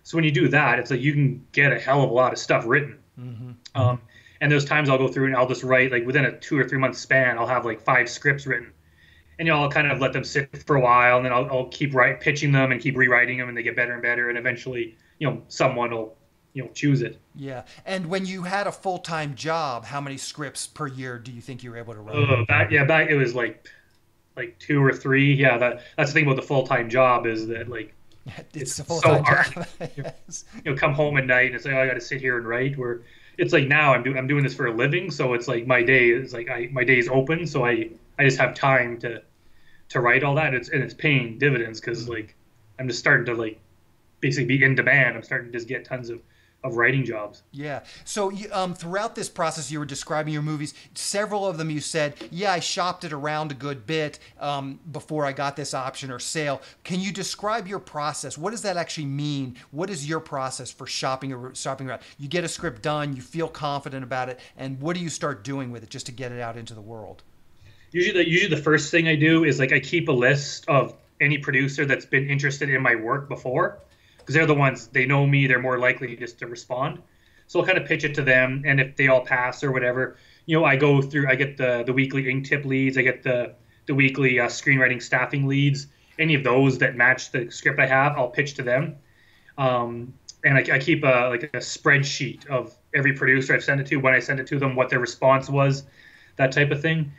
So when you do that, it's like you can get a hell of a lot of stuff written. And there's times I'll go through and I'll just write, like within a 2 or 3 month span, I'll have like 5 scripts written. And I'll kind of let them sit for a while, and then I'll keep pitching them and keep rewriting them, and they get better and better. And eventually, someone will, choose it. Yeah. And when you had a full-time job, how many scripts per year do you think you were able to write? Back it was like 2 or 3. Yeah, that's the thing about the full-time job is that like it's a full-time job. Yes. Come home at night and it's like, I got to sit here and write. Where it's like now I'm doing this for a living, so it's like my day is like my day is open, so I just have time to write all that. It's paying dividends because like I'm just starting to like basically be in demand. I'm starting to just get tons of writing jobs. Yeah. So throughout this process, you were describing your movies. Several of them, you said, "Yeah, I shopped it around a good bit before I got this option or sale." Can you describe your process? What does that actually mean? What is your process for shopping around? You get a script done, you feel confident about it, and what do you start doing with it just to get it out into the world? Usually the first thing I do is like I keep a list of any producer that's been interested in my work before, because they're the ones, they know me, they're more likely just to respond. So I'll kind of pitch it to them, and if they all pass or whatever, I go through, I get the weekly ink tip leads, I get the weekly screenwriting staffing leads. Any of those that match the script I have, I'll pitch to them. And I keep like a spreadsheet of every producer I've sent it to, when I send it to them, what their response was, that type of thing.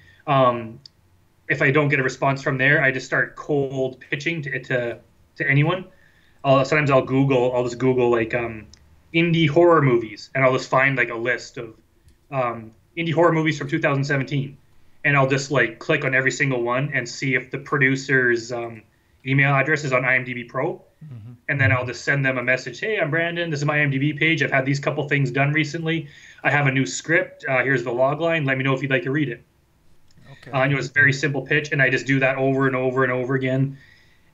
If I don't get a response from there, I just start cold pitching to anyone. Sometimes I'll just Google like indie horror movies, and I'll just find like a list of indie horror movies from 2017, and I'll just like click on every single one and see if the producer's email address is on IMDb Pro, and then I'll just send them a message. Hey, I'm Brandon. This is my IMDb page. I've had these couple things done recently. I have a new script. Here's the log line. Let me know if you'd like to read it. Okay. It's a very simple pitch, and I just do that over and over and over again,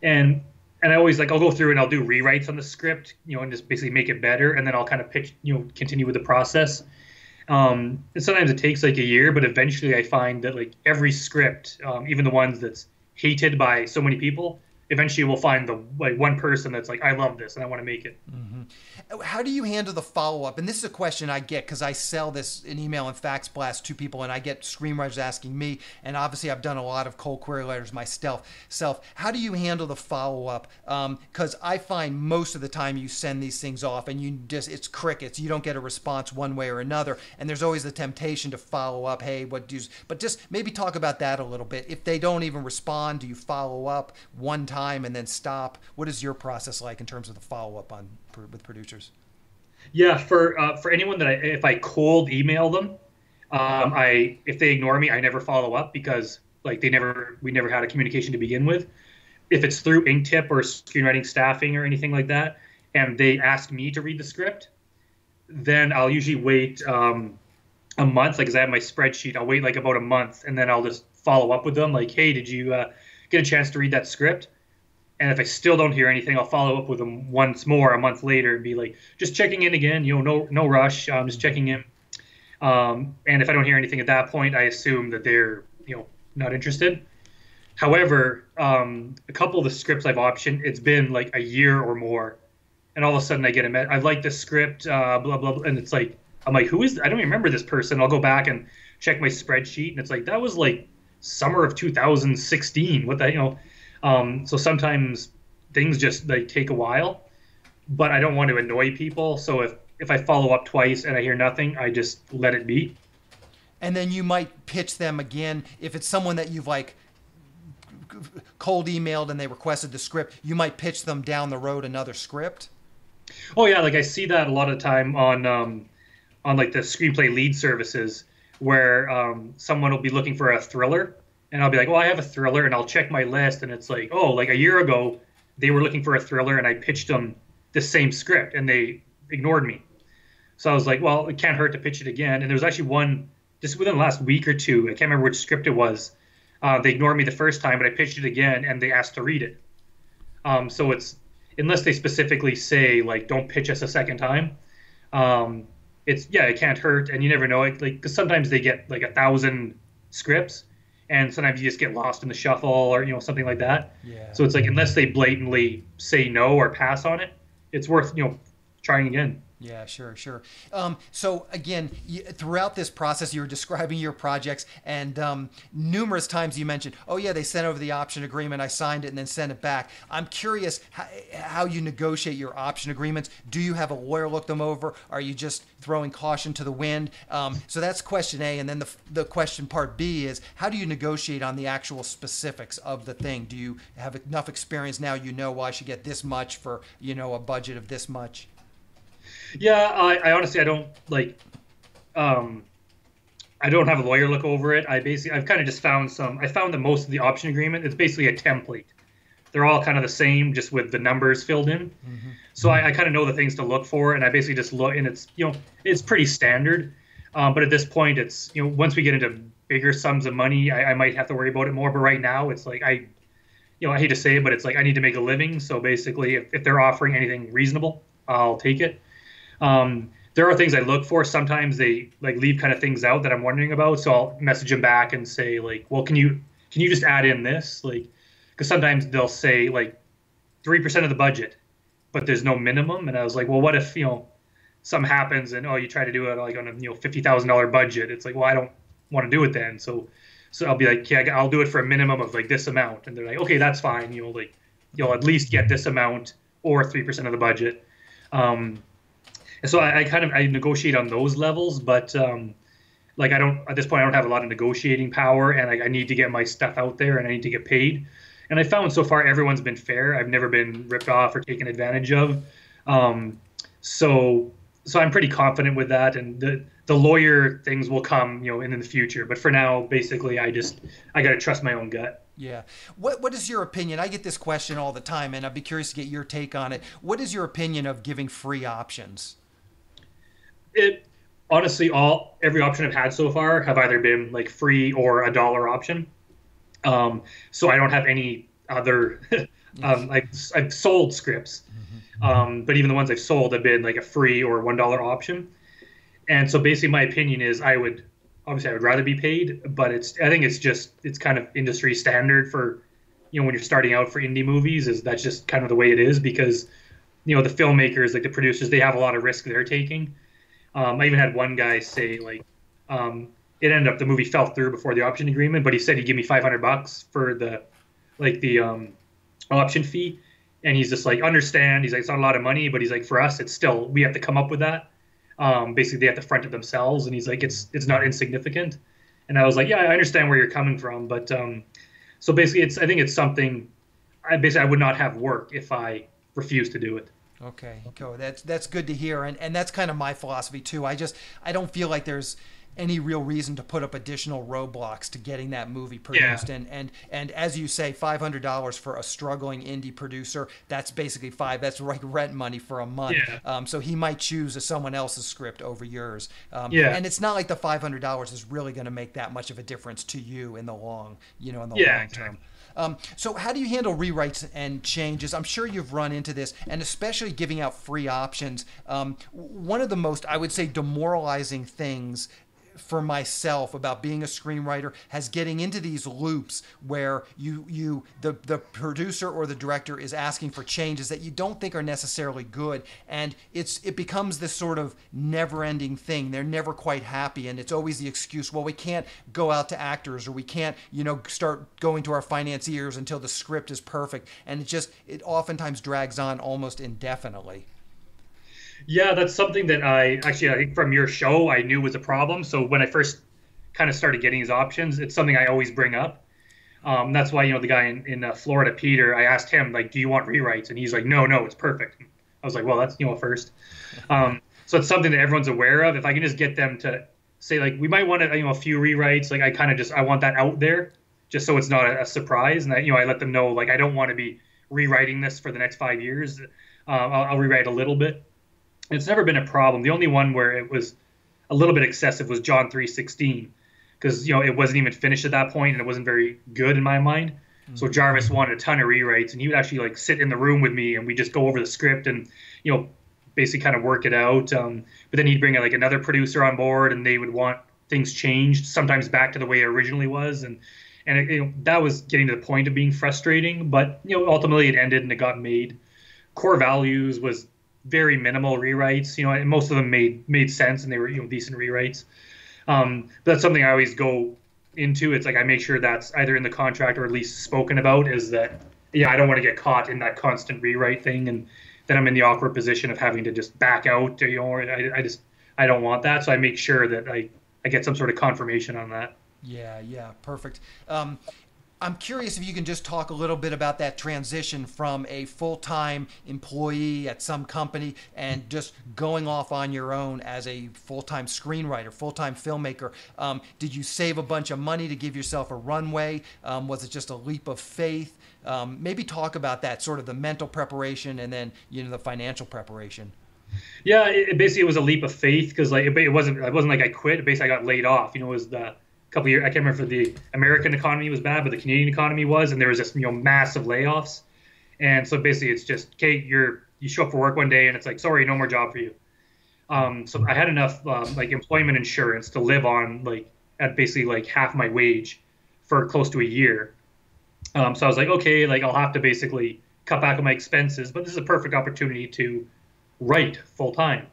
and I always like I'll go through and I'll do rewrites on the script, and just basically make it better, and then I'll kind of pitch, continue with the process. And sometimes it takes like a year, but eventually I find that like every script, even the ones that's hated by so many people, eventually we'll find the like one person that's like, I love this and I want to make it. How do you handle the follow-up? And this is a question I get because I sell this in email and fax blast to people, and I get screenwriters asking me, and obviously I've done a lot of cold query letters myself. How do you handle the follow-up? Because I find most of the time you send these things off and it's crickets. You don't get a response one way or another, and there's always the temptation to follow up. Hey, but just maybe talk about that a little bit. If they don't even respond, do you follow up one time and then stop? What is your process like in terms of the follow-up with producers? Yeah, for anyone that if I cold email them, if they ignore me, I never follow up because like we never had a communication to begin with. If it's through Inktip or screenwriting staffing or anything like that, and they ask me to read the script, then I'll usually wait a month, like, 'cause I have my spreadsheet. I'll wait like about a month, and then I'll just follow up with them, like, hey, did you get a chance to read that script? And if I still don't hear anything, I'll follow up with them once more a month later and be like, just checking in again, no rush, just checking in. And if I don't hear anything at that point, I assume that they're, not interested. However, a couple of the scripts I've optioned, it's been like a year or more, and all of a sudden I get I like this script, blah, blah, blah, and it's like, I'm like, who is, I don't even remember this person. I'll go back and check my spreadsheet, and it's like, that was like summer of 2016. What the, so sometimes things just like take a while, but I don't want to annoy people. So if I follow up twice and I hear nothing, I just let it be. And then you might pitch them again. If it's someone that you've like cold emailed and they requested the script, you might pitch them down the road another script. Oh yeah, like I see that a lot of time on like the screenplay lead services where someone will be looking for a thriller. And I'll be like, well, I have a thriller, and I'll check my list, and it's like, oh, like a year ago, they were looking for a thriller, and I pitched them the same script, and they ignored me. So I was like, well, it can't hurt to pitch it again. And there was actually one, just within the last week or two, I can't remember which script it was. They ignored me the first time, but I pitched it again, and they asked to read it. So it's, unless they specifically say, like, don't pitch us a second time, it can't hurt, and you never know. Like, because sometimes they get, like, 1,000 scripts, and sometimes you just get lost in the shuffle or, something like that. Yeah. So it's like, unless they blatantly say no or pass on it, it's worth, trying again. Yeah, sure. So again, throughout this process, you were describing your projects, and numerous times you mentioned, oh yeah, they sent over the option agreement, I signed it and then sent it back. I'm curious how you negotiate your option agreements. Do you have a lawyer look them over? Are you just throwing caution to the wind? So that's question A, and then the question part B is, how do you negotiate on the actual specifics of the thing? Do you have enough experience now, well, I should get this much for, a budget of this much? Yeah, I honestly, I don't have a lawyer look over it. I've kind of just found I found that most of the option agreement, it's basically a template they're all kind of the same, just with the numbers filled in. Hmm. So I kind of know the things to look for, and I basically just look, and it's it's pretty standard. But at this point, it's once we get into bigger sums of money, I might have to worry about it more. But right now, it's like I hate to say it, but it's like I need to make a living. So basically, if they're offering anything reasonable, I'll take it. There are things I look for. Sometimes they like leave kind of things out that I'm wondering about. So I'll message them back and say like, well, can you just add in this? Like, because sometimes they'll say like 3% of the budget, but there's no minimum. And I was like, well, what if something happens and you try to do it like on a $50,000 budget? It's like, well, I don't want to do it then. So I'll be like, yeah, I'll do it for a minimum of like this amount, and they're like, okay, that's fine. Like you'll at least get this amount or 3% of the budget. And so I kind of I negotiate on those levels, but like I don't at this point I don't have a lot of negotiating power, and I need to get my stuff out there and I need to get paid. And I found so far everyone's been fair. I've never been ripped off or taken advantage of. Um, so I'm pretty confident with that, and the lawyer things will come in the future. But for now, basically, I got to trust my own gut. Yeah. What is your opinion? I get this question all the time, and I'd be curious to get your take on it. What is your opinion of giving free options? It honestly, every option I've had so far have either been like free or a dollar option. So I don't have any other. I've sold scripts, but even the ones I've sold have been like a free or $1 option. And so basically, my opinion is I would rather be paid, but I think it's kind of industry standard for when you're starting out for indie movies, is that's just kind of the way it is, because the filmmakers, like the producers, they have a lot of risk they're taking. I even had one guy say like, it ended up the movie fell through before the option agreement, but he said he'd give me $500 for the option fee, and he's just like, understand. He's like, it's not a lot of money, but he's like, for us, it's still, we have to come up with that. Basically, they have to front it themselves, and he's like, it's not insignificant. And I was like, yeah, I understand where you're coming from, but so basically, I think it's something. I would not have work if I refused to do it. Okay, cool. That's good to hear, and that's kind of my philosophy too. I don't feel like there's any real reason to put up additional roadblocks to getting that movie produced. Yeah. And as you say, $500 for a struggling indie producer, that's basically that's like rent money for a month. Yeah. So he might choose someone else's script over yours. Yeah. And it's not like the $500 is really going to make that much of a difference to you in the long long term. So how do you handle rewrites and changes? I'm sure you've run into this, and especially giving out free options. One of the most, I would say, demoralizing things for myself about being a screenwriter has getting into these loops where the producer or the director is asking for changes that you don't think are necessarily good, and it becomes this sort of never-ending thing. They're never quite happy, and it's always the excuse, well, we can't go out to actors, or we can't start going to our financiers until the script is perfect, and it oftentimes drags on almost indefinitely. Yeah, that's something that I think from your show I knew was a problem. So when I first kind of started getting these options, it's something I always bring up. That's why the guy in Florida, Peter, I asked him like, "Do you want rewrites?" And he's like, "No, it's perfect." I was like, "Well, that's first." So it's something that everyone's aware of. If I can just get them to say like, we might want a few rewrites, like I want that out there, just so it's not a surprise, and I let them know like I don't want to be rewriting this for the next 5 years. I'll rewrite a little bit. It's never been a problem. The only one where it was a little bit excessive was John 3:16, because it wasn't even finished at that point and it wasn't very good in my mind. Mm-hmm. So Jarvis wanted a ton of rewrites, and he would actually like sit in the room with me and we just go over the script and basically kind of work it out. But then he'd bring like another producer on board, and they would want things changed, sometimes back to the way it originally was, and that was getting to the point of being frustrating. But ultimately it ended and it got made. Core Values was very minimal rewrites, and most of them made sense, and they were decent rewrites. But that's something I always go into. It's like I make sure that's either in the contract or at least spoken about, is that I don't want to get caught in that constant rewrite thing, and then I'm in the awkward position of having to just back out. I don't want that, so I make sure that I get some sort of confirmation on that. Yeah, perfect. I'm curious if you can just talk a little bit about that transition from a full-time employee at some company and just going off on your own as a full-time screenwriter, full-time filmmaker. Did you save a bunch of money to give yourself a runway? Was it just a leap of faith? Maybe talk about that, sort of the mental preparation and then the financial preparation. Yeah, basically it was a leap of faith because like it wasn't like I quit. Basically, I got laid off. It was the couple of years. I can't remember if the American economy was bad, but the Canadian economy was, and there was this massive layoffs. And so basically, it's just okay. You show up for work one day, and it's like, sorry, no more job for you. So I had enough like employment insurance to live on like at basically like half my wage for close to a year. So I was like, okay, like I'll have to basically cut back on my expenses, but this is a perfect opportunity to write full time.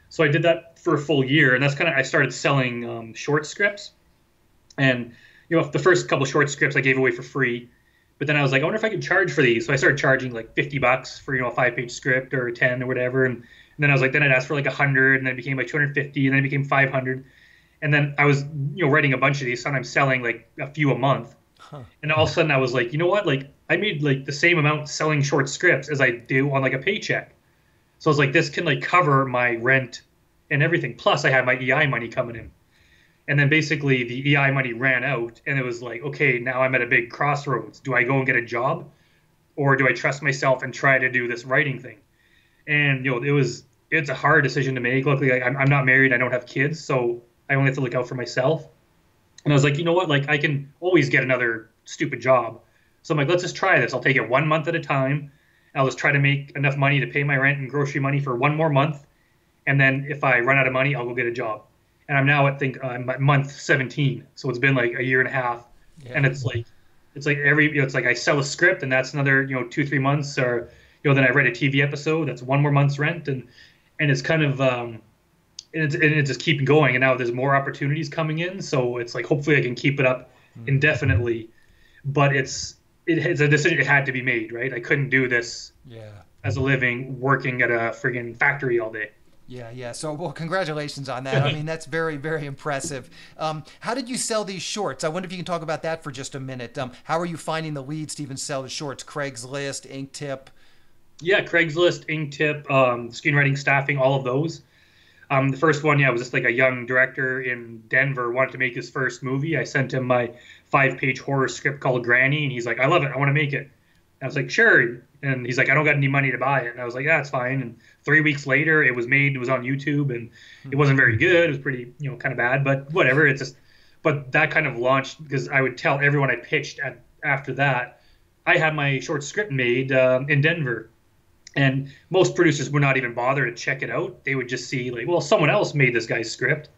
So I did that for a full year, and that's kind of I started selling short scripts. And the first couple short scripts I gave away for free, but then I was like, I wonder if I could charge for these. So I started charging like $50 for a 5-page script or 10 or whatever. And then I was like, then I'd ask for like 100, and then it became like 250, and then it became 500. And then I was writing a bunch of these. Sometimes selling like a few a month. And all of a sudden I was like, you know what? Like I made like the same amount selling short scripts as I do on like a paycheck. So I was like, this can like cover my rent and everything. Plus I had my EI money coming in. And then basically the EI money ran out, and it was like, okay, now I'm at a big crossroads. Do I go and get a job, or do I trust myself and try to do this writing thing? And it's a hard decision to make. Luckily, like, I'm not married, I don't have kids, so I only have to look out for myself. And I was like, you know what? Like I can always get another stupid job. So I'm like, let's just try this. I'll take it 1 month at a time. I'll just try to make enough money to pay my rent and grocery money for one more month, and then if I run out of money, I'll go get a job. And I'm now I'm at month 17, so it's been like a year and a half. Yeah. And it's like it's like I sell a script, and that's another 2-3 months, or then I write a TV episode, that's one more month's rent, and it's kind of it's just keeping going. And now there's more opportunities coming in, so it's like hopefully I can keep it up indefinitely. But it's a decision that had to be made, right? I couldn't do this as a living, working at a friggin' factory all day. Yeah. So, well, congratulations on that. I mean, that's very, very impressive. How did you sell these shorts? I wonder if you can talk about that for just a minute. How are you finding the leads to even sell the shorts? Craigslist, Inktip? Yeah, Craigslist, Inktip, screenwriting, staffing, all of those. The first one, was just like a young director in Denver wanted to make his first movie. I sent him my 5-page horror script called Granny, and he's like, I love it. I want to make it. I was like, sure. And he's like, I don't got any money to buy it. And I was like, yeah, that's fine. And 3 weeks later, it was made. It was on YouTube, and it wasn't very good. It was pretty, kind of bad, but whatever. But that kind of launched, because I would tell everyone I pitched after that, I had my short script made in Denver. And most producers would not even bother to check it out. They would just see like, well, someone else made this guy's script.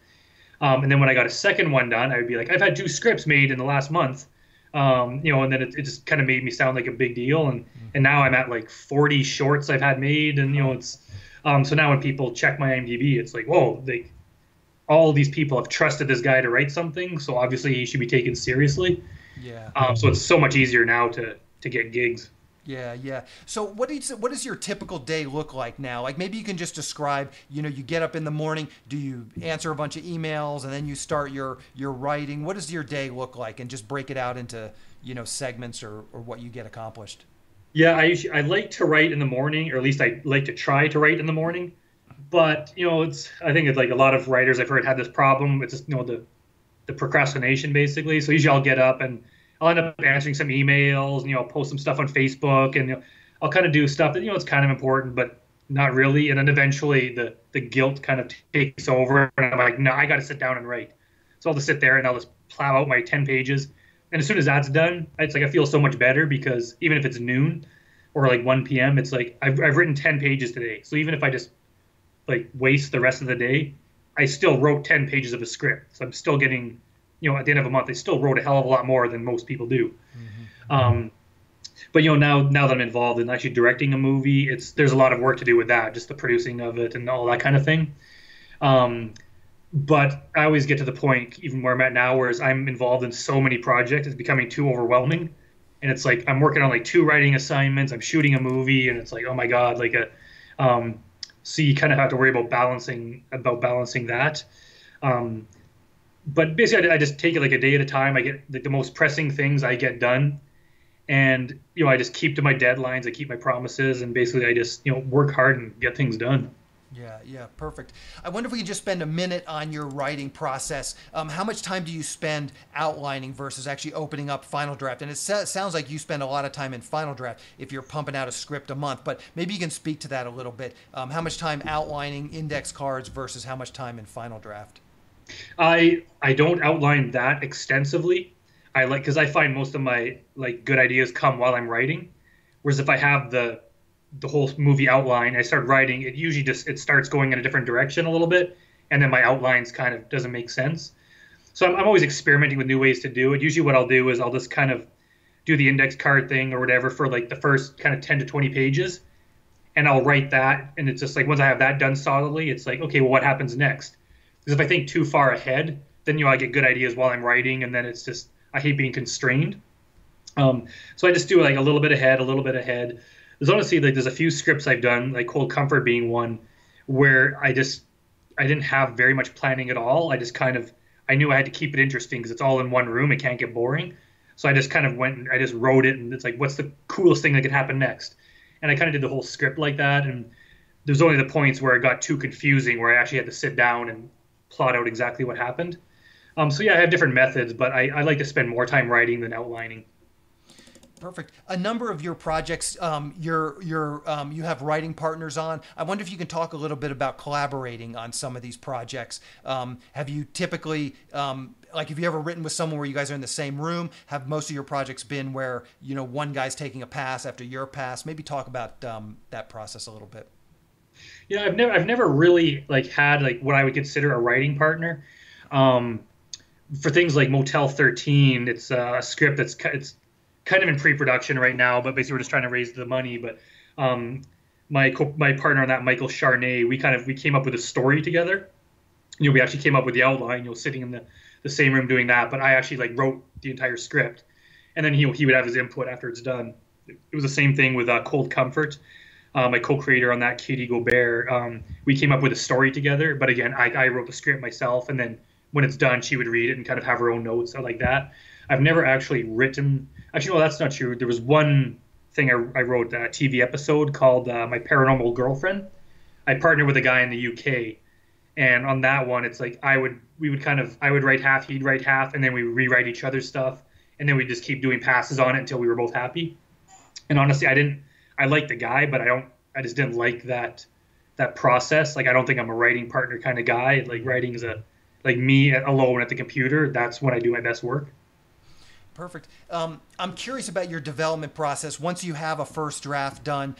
And then when I got a second one done, I would be like, I've had 2 scripts made in the last month. And then it just kind of made me sound like a big deal. And now I'm at like 40 shorts I've had made. And, it's so now when people check my IMDb, it's like, whoa, all these people have trusted this guy to write something. So obviously he should be taken seriously. Yeah. So it's so much easier now to get gigs. Yeah. So what does your typical day look like now? Like maybe you can just describe, you get up in the morning, do you answer a bunch of emails, and then you start your writing? What does your day look like? And just break it out into, segments or what you get accomplished. Yeah, I like to write in the morning, or at least I like to try to write in the morning. But, I think it's like a lot of writers I've heard had this problem. It's just, the procrastination basically. So usually I'll get up and I'll end up answering some emails, and I'll post some stuff on Facebook, and I'll kind of do stuff that it's kind of important, but not really. And then eventually the guilt kind of takes over, and I'm like, no, I got to sit down and write. So I'll just sit there and I'll just plow out my 10 pages. And as soon as that's done, it's like I feel so much better, because even if it's noon or like 1 p.m., it's like I've written 10 pages today. So even if I just like waste the rest of the day, I still wrote 10 pages of a script. So I'm still getting, at the end of a month, I still wrote a hell of a lot more than most people do. Mm-hmm. But now that I'm involved in actually directing a movie, there's a lot of work to do with that, just the producing of it and all that kind of thing. But I always get to the point, even where I'm at now, whereas I'm involved in so many projects, it's becoming too overwhelming. And it's like I'm working on like 2 writing assignments, I'm shooting a movie, and it's like, oh my God, so you kind of have to worry about balancing that. but basically, I just take it like a day at a time. I get like the most pressing things I get done, and I just keep to my deadlines. I keep my promises, and basically, I just work hard and get things done. Yeah, yeah, perfect. I wonder if we could just spend a minute on your writing process. How much time do you spend outlining versus actually opening up final draft? And it sounds like you spend a lot of time in final draft if you're pumping out a script a month, but maybe you can speak to that a little bit. How much time outlining index cards versus how much time in final draft? I don't outline that extensively. I like because I find most of my like good ideas come while I'm writing. Whereas if I have the whole movie outline, I start writing, it usually just it starts going in a different direction a little bit, and then my outlines kind of doesn't make sense. So I'm always experimenting with new ways to do it. Usually what I'll do is I'll just kind of do the index card thing or whatever for like the first kind of 10 to 20 pages, and I'll write that, and it's just like once I have that done solidly, it's like, okay, well, what happens next? Because if I think too far ahead, then I get good ideas while I'm writing, and then it's just I hate being constrained. So I just do like a little bit ahead, a little bit ahead. There's honestly like there's a few scripts I've done, like Cold Comfort being one, where I didn't have very much planning at all. I just kind of I knew I had to keep it interesting because it's all in one room. It can't get boring. So I just kind of went and I just wrote it, and it's like, what's the coolest thing that could happen next? And I kind of did the whole script like that. And there's only the points where it got too confusing, where I actually had to sit down and plot out exactly what happened. So yeah, I have different methods, but I like to spend more time writing than outlining. Perfect. A number of your projects, you have writing partners on. I wonder if you can talk a little bit about collaborating on some of these projects. Have you typically, like, have you ever written with someone where you guys are in the same room? Have most of your projects been where one guy's taking a pass after your pass? Maybe talk about that process a little bit. Yeah, I've never really like had like what I would consider a writing partner. Um, for things like Motel 13, it's a script it's kind of in pre-production right now, but basically we're just trying to raise the money. But my partner on that, Michael Charnay, we came up with a story together. We actually came up with the outline. Sitting in the same room doing that. But I actually like wrote the entire script, and then he would have his input after it's done. It was the same thing with Cold Comfort. My co-creator on that, Katie Gobert, we came up with a story together. But again, I wrote the script myself, and then when it's done, she would read it and kind of have her own notes like that. I've never actually written. Actually, no, that's not true. There was one thing I wrote, a TV episode called My Paranormal Girlfriend. I partnered with a guy in the UK, and on that one, it's like I would write half, he'd write half, and then we rewrite each other's stuff, and then we just keep doing passes on it until we were both happy. And honestly, I liked the guy, but I just didn't like that process. Like I don't think I'm a writing partner kind of guy. Like writing is like me alone at the computer. That's when I do my best work. Perfect. I'm curious about your development process. Once you have a first draft done,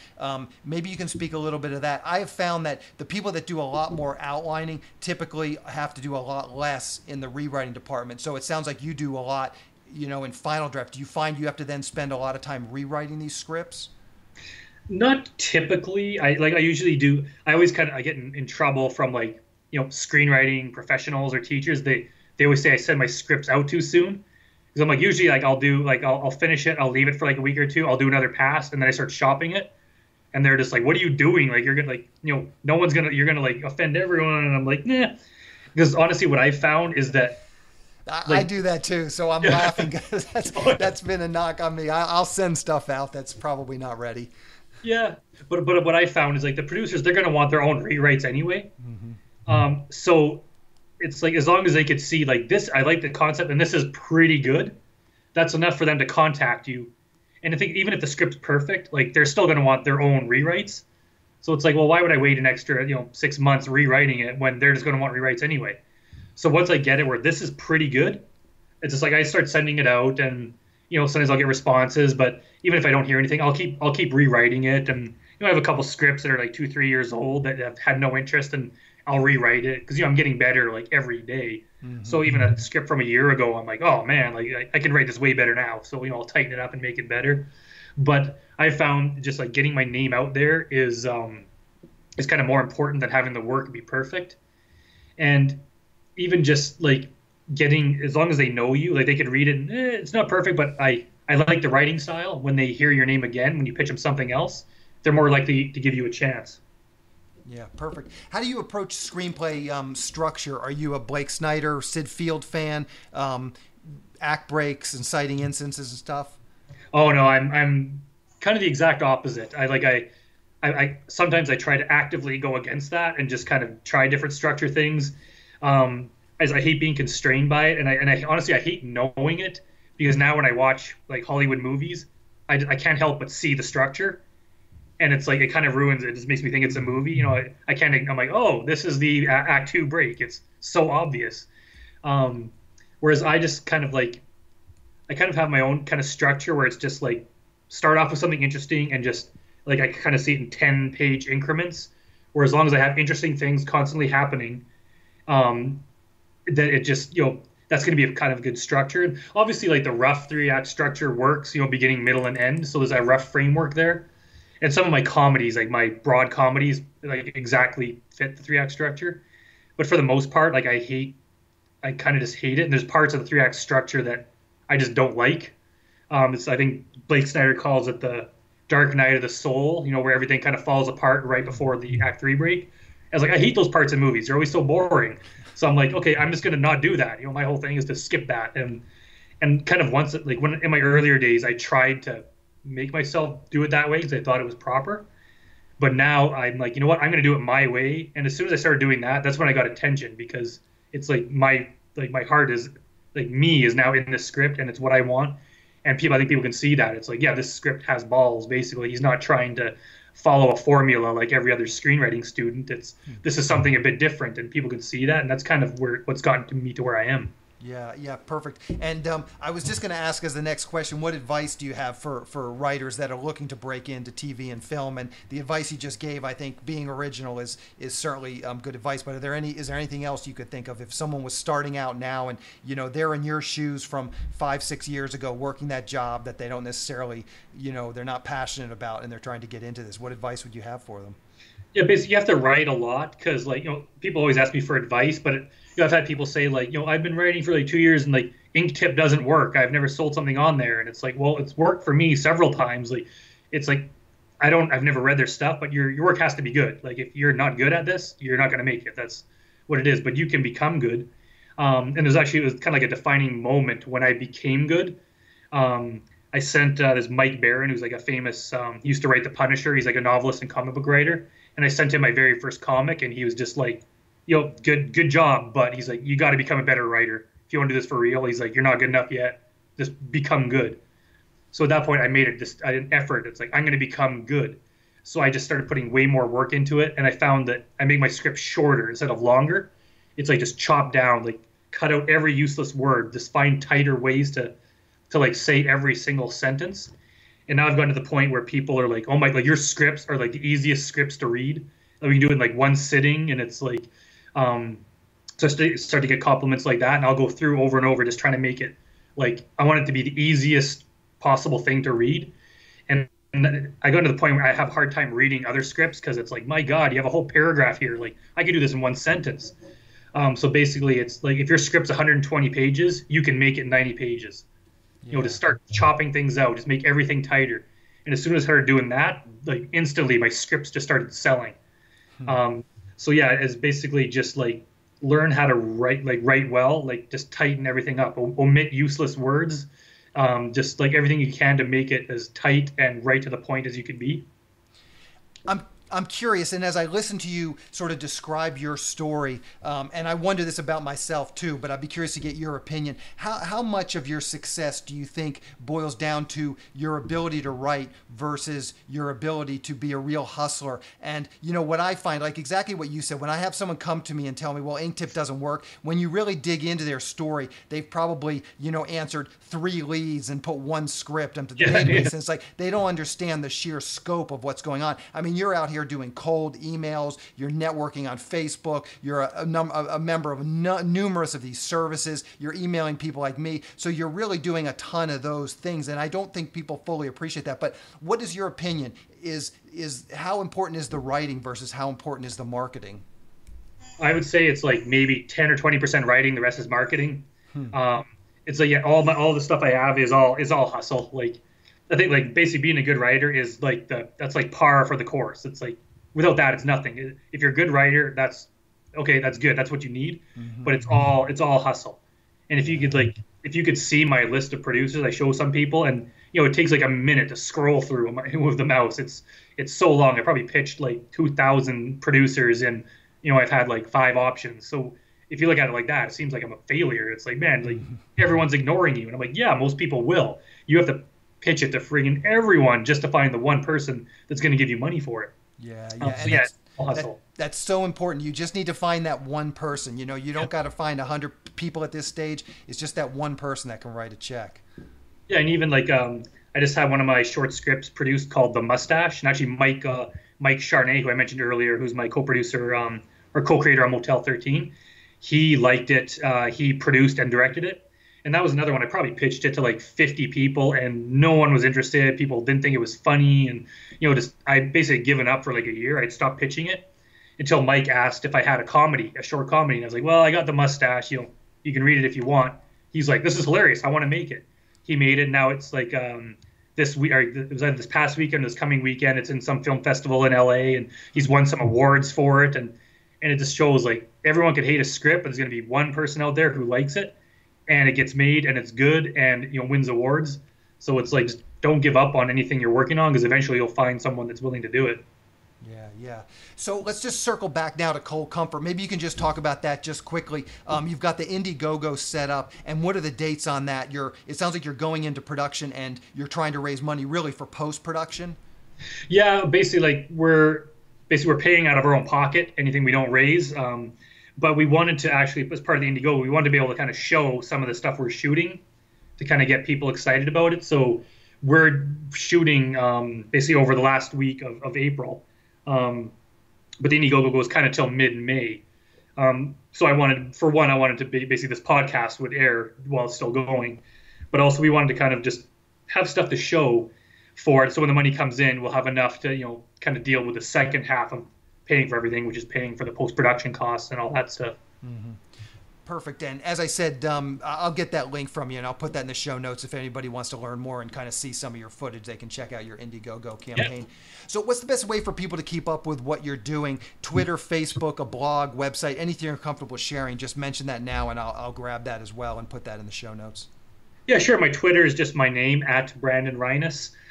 maybe you can speak a little bit of that. I have found that the people that do a lot more outlining typically have to do a lot less in the rewriting department. So it sounds like you do a lot, in final draft. Do you find you have to then spend a lot of time rewriting these scripts? Not typically. I usually do. I always I get in trouble from like screenwriting professionals or teachers. They always say I send my scripts out too soon. Because I'm like usually like I'll finish it, I'll leave it for like a week or two, I'll do another pass, and then I start shopping it, and they're just like, what are you doing? Like you're gonna you're gonna like offend everyone, and I'm like, nah. Because honestly, what I found is that I do that too, so I'm laughing because that's been a knock on me. I'll send stuff out that's probably not ready. Yeah, but what I found is like the producers, they're gonna want their own rewrites anyway. So it's like as long as they could see like this, I like the concept and this is pretty good, that's enough for them to contact you. And I think even if the script's perfect, like they're still going to want their own rewrites. So it's like, well, why would I wait an extra 6 months rewriting it when they're just going to want rewrites anyway? So once I get it where this is pretty good, it's just like I start sending it out, and sometimes I'll get responses, but even if I don't hear anything, I'll keep rewriting it. And I have a couple scripts that are like 2-3 years old that have had no interest, and I'll rewrite it because I'm getting better like every day. So even a script from a year ago, I'm like, oh man, like I can write this way better now. So I'll tighten it up and make it better. But I found just like getting my name out there is kind of more important than having the work be perfect. And even just like getting, as long as they know you, like they could read it. And, it's not perfect, but I like the writing style. When they hear your name again, when you pitch them something else, they're more likely to give you a chance. Yeah, perfect. How do you approach screenplay structure? Are you a Blake Snyder, Sid Field fan? Act breaks and citing instances and stuff? Oh no, I'm kind of the exact opposite. I sometimes I try to actively go against that and just kind of try different structure things. As I hate being constrained by it, and I honestly I hate knowing it because now when I watch like Hollywood movies, I can't help but see the structure, and it's like it kind of ruins it. It just makes me think it's a movie. You know, I can't. I'm like, oh, this is the Act Two break. It's so obvious. Um, Whereas I just kind of like I kind of have my own kind of structure where it's just like start off with something interesting and just like I kind of see it in 10-page increments. Where as long as I have interesting things constantly happening, um, that it just that's going to be a kind of good structure. And obviously, like the rough 3-act structure works, beginning, middle, and end. So there's that rough framework there. And some of my comedies, like my broad comedies, like exactly fit the 3-act structure. But for the most part, like I kind of just hate it. And there's parts of the 3-act structure that I just don't like. I think Blake Snyder calls it the dark night of the soul, where everything kind of falls apart right before the Act 3 break. I was like, I hate those parts of movies. They're always so boring. So I'm like, okay, I'm just gonna not do that. My whole thing is to skip that. And kind of once, like when in my earlier days, I tried to make myself do it that way because I thought it was proper. But now I'm like, you know what? I'm gonna do it my way. And as soon as I started doing that, that's when I got attention because it's like my heart is like me is now in the script and it's what I want. And I think people can see that. It's like, yeah, this script has balls. Basically, he's not trying to follow a formula like every other screenwriting student. This is something a bit different, and people can see that, and that's kind of what's gotten to me to where I am. Yeah, perfect. And I was just going to ask as the next question, what advice do you have for writers that are looking to break into TV and film? And the advice you just gave, I think, being original is certainly good advice. But is there anything else you could think of if someone was starting out now and they're in your shoes from 5-6 years ago, working that job that they don't necessarily they're not passionate about, and they're trying to get into this? What advice would you have for them? Yeah, basically, you have to write a lot because, like, people always ask me for advice, but I've had people say, like, I've been writing for like 2 years and like ink tip doesn't work. I've never sold something on there, and it's like, well, it's worked for me several times. Like, it's like I've never read their stuff, but your work has to be good. Like, if you're not good at this, you're not going to make it. That's what it is. But you can become good. And it was kind of like a defining moment when I became good. I sent this Mike Barron, who's like a famous, he used to write The Punisher. He's like a novelist and comic book writer. And I sent him my very first comic, and he was just like, good job. But he's like, you got to become a better writer. If you want to do this for real, he's like, you're not good enough yet. Just become good. So at that point, I made it just an effort. It's like, I'm going to become good. So I just started putting way more work into it. And I found that I make my script shorter instead of longer. It's like just chop down, like cut out every useless word, just find tighter ways to like say every single sentence. And now I've gotten to the point where people are like, oh my, like your scripts are like the easiest scripts to read. Like we can do it in like one sitting, and it's like, so I start to get compliments like that, and I'll go through over and over just trying to make it like I want it to be the easiest possible thing to read. And I go to the point where I have a hard time reading other scripts because it's like, my God, you have a whole paragraph here. Like I could do this in one sentence. So basically, it's like if your script's 120 pages, you can make it 90 pages. To start chopping things out, just make everything tighter. And as soon as I started doing that, like instantly my scripts just started selling. So yeah, it's basically just like learn how to write well, like just tighten everything up, omit useless words, just like everything you can to make it as tight and right to the point as you could be. I'm curious, and as I listen to you sort of describe your story, and I wonder this about myself too, but I'd be curious to get your opinion. How much of your success do you think boils down to your ability to write versus your ability to be a real hustler? And what I find, like exactly what you said, when I have someone come to me and tell me, well, ink tip doesn't work, when you really dig into their story, they've probably, answered 3 leads and put 1 script into the database. Yeah. And it's like they don't understand the sheer scope of what's going on. I mean, you're out here doing cold emails, you're networking on Facebook, you're a member of numerous of these services, you're emailing people like me, so you're really doing a ton of those things, and I don't think people fully appreciate that. But what is your opinion? Is how important is the writing versus how important is the marketing? I would say it's like maybe 10 or 20% writing, the rest is marketing. It's like all the stuff I have is all hustle. Like I think like basically being a good writer is like that's like par for the course. It's like without that, it's nothing. If you're a good writer, that's okay. That's good. That's what you need. Mm-hmm. But it's all hustle. And if you Yeah. could if you could see my list of producers, I show some people, and it takes like a minute to scroll through with the mouse. It's so long. I probably pitched like 2,000 producers, and I've had like 5 options. So if you look at it like that, it seems like I'm a failure. It's like, man, like Mm-hmm. everyone's ignoring you, and I'm like, yeah, most people will. You have to pitch it to friggin' everyone just to find the one person that's going to give you money for it. Yeah, So yeah, and yeah, that's I'll that hustle. that's so important. You just need to find that one person. You don't got to find 100 people at this stage. It's just that one person that can write a check. Yeah, and even like I just had one of my short scripts produced called The Mustache, and actually Mike Charnay, who I mentioned earlier, who's my co-producer or co-creator on Motel 13, he liked it. He produced and directed it, and that was another one. I probably pitched it to like 50 people, and no one was interested. People didn't think it was funny, and just I basically given up for like a year. I'd stopped pitching it until Mike asked if I had a short comedy, and I was like, well, I got The Mustache. You can read it if you want. He's like, this is hilarious. I want to make it. He made it. Now it's like this week, or it was this past weekend, this coming weekend. It's in some film festival in LA, and he's won some awards for it. And it just shows like everyone could hate a script, but there's going to be one person out there who likes it, and it gets made, and it's good, and wins awards. So it's like, just don't give up on anything you're working on, because eventually you'll find someone that's willing to do it. Yeah, yeah. So let's just circle back now to Cold Comfort. Maybe you can just talk about that just quickly. You've got the Indiegogo set up, and what are the dates on that? It sounds like you're going into production and you're trying to raise money really for post-production. Yeah, basically, like we're paying out of our own pocket anything we don't raise. But we wanted to actually, as part of the Indiegogo, we wanted to be able to kind of show some of the stuff we're shooting to kind of get people excited about it. So we're shooting basically over the last week of April. But the Indiegogo goes kind of till mid-May. So I wanted to be basically this podcast would air while it's still going, but also we wanted to kind of just have stuff to show for it. So when the money comes in, we'll have enough to, kind of deal with the second half of paying for everything, which is paying for the post-production costs and all that stuff. Mm-hmm. Perfect. And as I said, I'll get that link from you, and I'll put that in the show notes. If anybody wants to learn more and kind of see some of your footage, they can check out your Indiegogo campaign. Yeah. So what's the best way for people to keep up with what you're doing? Twitter, Facebook, a blog, website, anything you're comfortable sharing, just mention that now, and I'll grab that as well and put that in the show notes. Yeah, sure. My Twitter is just my name, @Brandon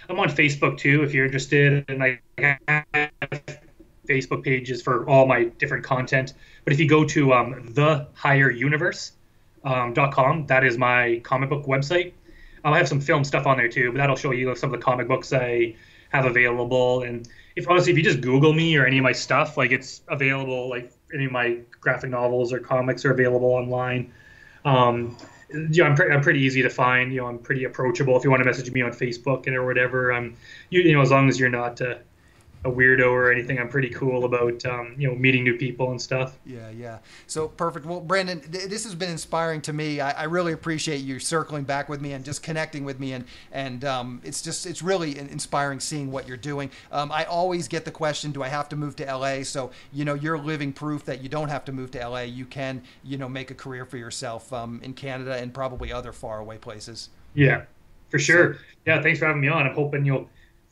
I'm on Facebook too, if you're interested, and I have Facebook pages for all my different content. But if you go to thehigheruniverse.com, that is my comic book website. I have some film stuff on there too, but that'll show you some of the comic books I have available. And if you just Google me or any of my stuff, like it's available, like any of my graphic novels or comics are available online. I'm pretty easy to find. I'm pretty approachable. If you want to message me on Facebook or whatever, as long as you're not a weirdo or anything, I'm pretty cool about meeting new people and stuff. Yeah, yeah. So perfect. Well, Brandon, this has been inspiring to me. I really appreciate you circling back with me and just connecting with me, and it's really inspiring seeing what you're doing. I always get the question, do I have to move to LA? So you're living proof that you don't have to move to LA. You can make a career for yourself in Canada and probably other faraway places. Yeah, for sure. So, yeah, thanks for having me on. I'm hoping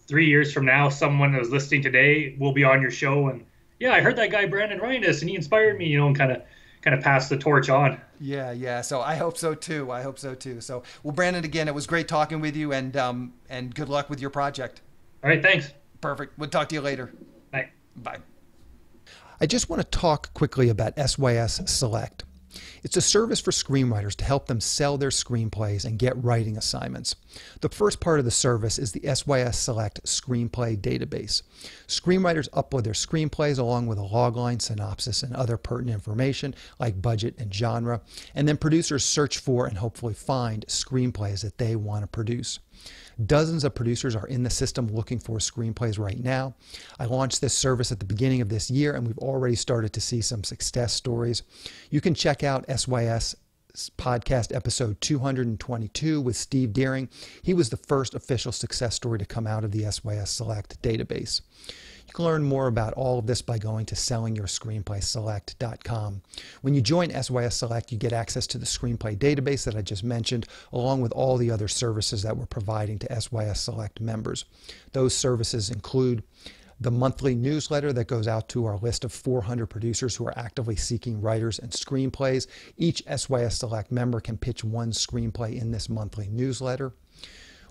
3 years from now, someone that was listening today will be on your show, and yeah, I heard that guy Brandon Rhiness, and he inspired me, and kind of pass the torch on. Yeah, yeah. So I hope so too. So, well, Brandon, again, it was great talking with you, and good luck with your project. All right, thanks. Perfect. We'll talk to you later. Bye. Bye. I just want to talk quickly about SYS Select. It's a service for screenwriters to help them sell their screenplays and get writing assignments. The first part of the service is the SYS Select Screenplay Database. Screenwriters upload their screenplays along with a logline, synopsis, and other pertinent information like budget and genre, and then producers search for and hopefully find screenplays that they want to produce. Dozens of producers are in the system looking for screenplays right now. I launched this service at the beginning of this year, and we've already started to see some success stories. You can check out SYS podcast episode 222 with Steve Deering. He was the first official success story to come out of the SYS Select database. You can learn more about all of this by going to sellingyourScreenplaySelect.com. When you join SYS Select, you get access to the screenplay database that I just mentioned, along with all the other services that we're providing to SYS Select members. Those services include the monthly newsletter that goes out to our list of 400 producers who are actively seeking writers and screenplays. Each SYS Select member can pitch one screenplay in this monthly newsletter.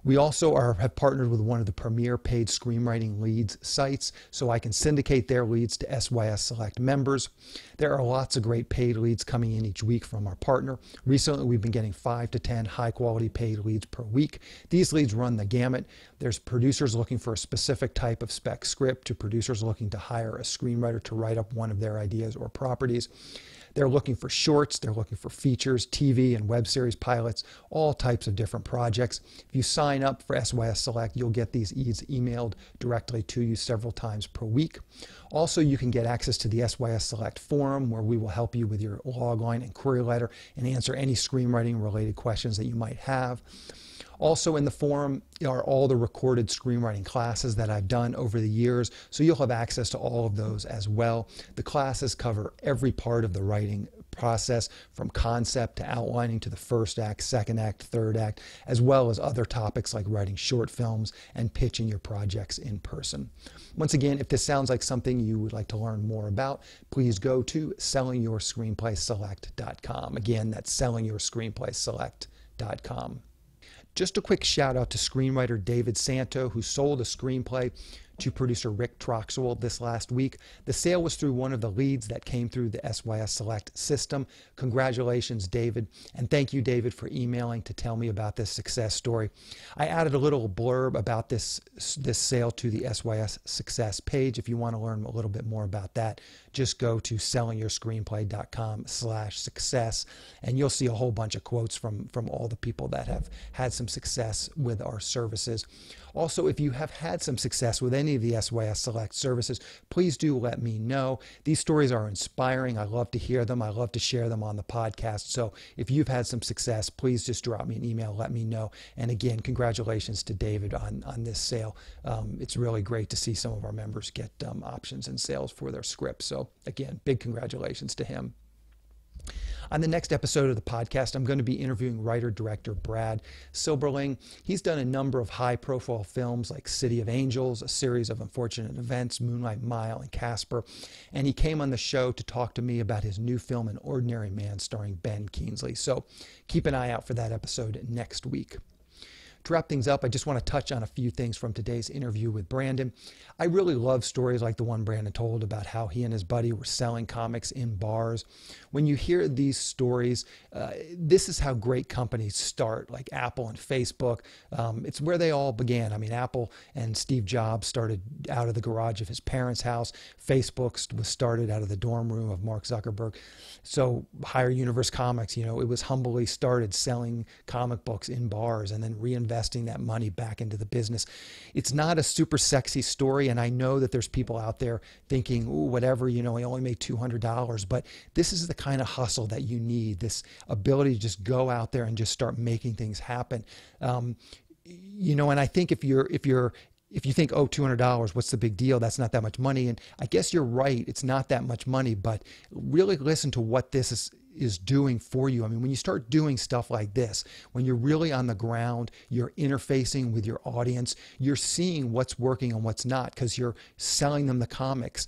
We also have partnered with one of the premier paid screenwriting leads sites, so I can syndicate their leads to SYS Select members. There are lots of great paid leads coming in each week from our partner. Recently, we've been getting 5 to 10 high-quality paid leads per week. These leads run the gamut. There's producers looking for a specific type of spec script to producers looking to hire a screenwriter to write up one of their ideas or properties. They're looking for shorts, they're looking for features, TV and web series pilots, all types of different projects. If you sign up for SYS Select, you'll get these leads emailed directly to you several times per week. Also, you can get access to the SYS Select forum, where we will help you with your logline and query letter and answer any screenwriting related questions that you might have. Also in the forum are all the recorded screenwriting classes that I've done over the years, so you'll have access to all of those as well. The classes cover every part of the writing process, from concept to outlining to the first act, second act, third act, as well as other topics like writing short films and pitching your projects in person. Once again, if this sounds like something you would like to learn more about, please go to sellingyourscreenplayselect.com. Again, that's sellingyourscreenplayselect.com. Just a quick shout out to screenwriter David Santo, who sold a screenplay to producer Rick Troxel this last week. The sale was through one of the leads that came through the SYS Select system. Congratulations, David, and thank you, David, for emailing to tell me about this success story. I added a little blurb about this sale to the SYS Success page. If you want to learn a little bit more about that, just go to sellingyourscreenplay.com/success, and you'll see a whole bunch of quotes from all the people that have had some success with our services. Also, if you have had some success with any of the SYS Select services, please do let me know. These stories are inspiring. I love to hear them. I love to share them on the podcast. So if you've had some success, please just drop me an email, let me know. And again, congratulations to David on this sale. It's really great to see some of our members get options and sales for their scripts. So again, big congratulations to him. On the next episode of the podcast, I'm going to be interviewing writer-director Brad Silberling. He's done a number of high-profile films like City of Angels, A Series of Unfortunate Events, Moonlight Mile, and Casper. And he came on the show to talk to me about his new film, An Ordinary Man, starring Ben Kingsley. So keep an eye out for that episode next week. To wrap things up, I just want to touch on a few things from today's interview with Brandon. I really love stories like the one Brandon told about how he and his buddy were selling comics in bars. When you hear these stories, this is how great companies start, like Apple and Facebook. It's where they all began. I mean, Apple and Steve Jobs started out of the garage of his parents' house. Facebook was started out of the dorm room of Mark Zuckerberg. So Higher Universe Comics, it was humbly started selling comic books in bars and then reinvesting that money back into the business. It's not a super sexy story, and I know that there's people out there thinking, ooh, whatever, he only made $200, but this is the kind of hustle that you need, this ability to just go out there and just start making things happen. And I think if you think, oh, $200, what's the big deal? That's not that much money. And I guess you're right. It's not that much money, but really listen to what this is doing for you. I mean, when you start doing stuff like this, when you're really on the ground, you're interfacing with your audience, you're seeing what's working and what's not, because you're selling them the comics.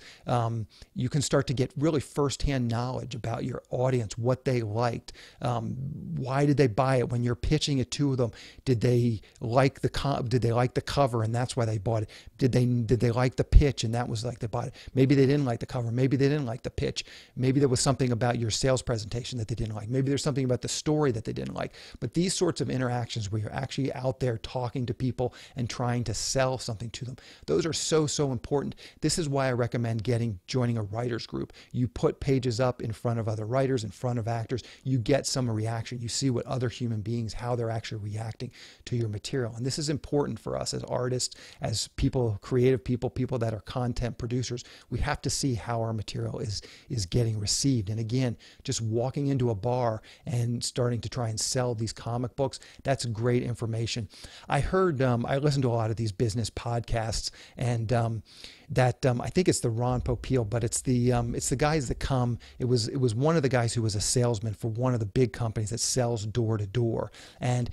You can start to get really firsthand knowledge about your audience, what they liked, why did they buy it. When you're pitching it to them, did they like the cover and that's why they bought it? Did they like the pitch and that was like they bought it? Maybe they didn't like the cover. Maybe they didn't like the pitch. Maybe there was something about your sales presentation that they didn't like. Maybe there's something about the story that they didn't like. But these sorts of interactions where you're actually out there talking to people and trying to sell something to them, those are so important. This is why I recommend joining a writers group. You put pages up in front of other writers, in front of actors, you get some reaction. You see what other human beings, how they're actually reacting to your material. And this is important for us as artists, as people, creative people that are content producers. We have to see how our material is getting received. And again, just walking into a bar and starting to try and sell these comic books. That's great information. I heard, I listened to a lot of these business podcasts, and I think it's the Ron Popeil, but it's the guys that come. It was one of the guys who was a salesman for one of the big companies that sells door to door, and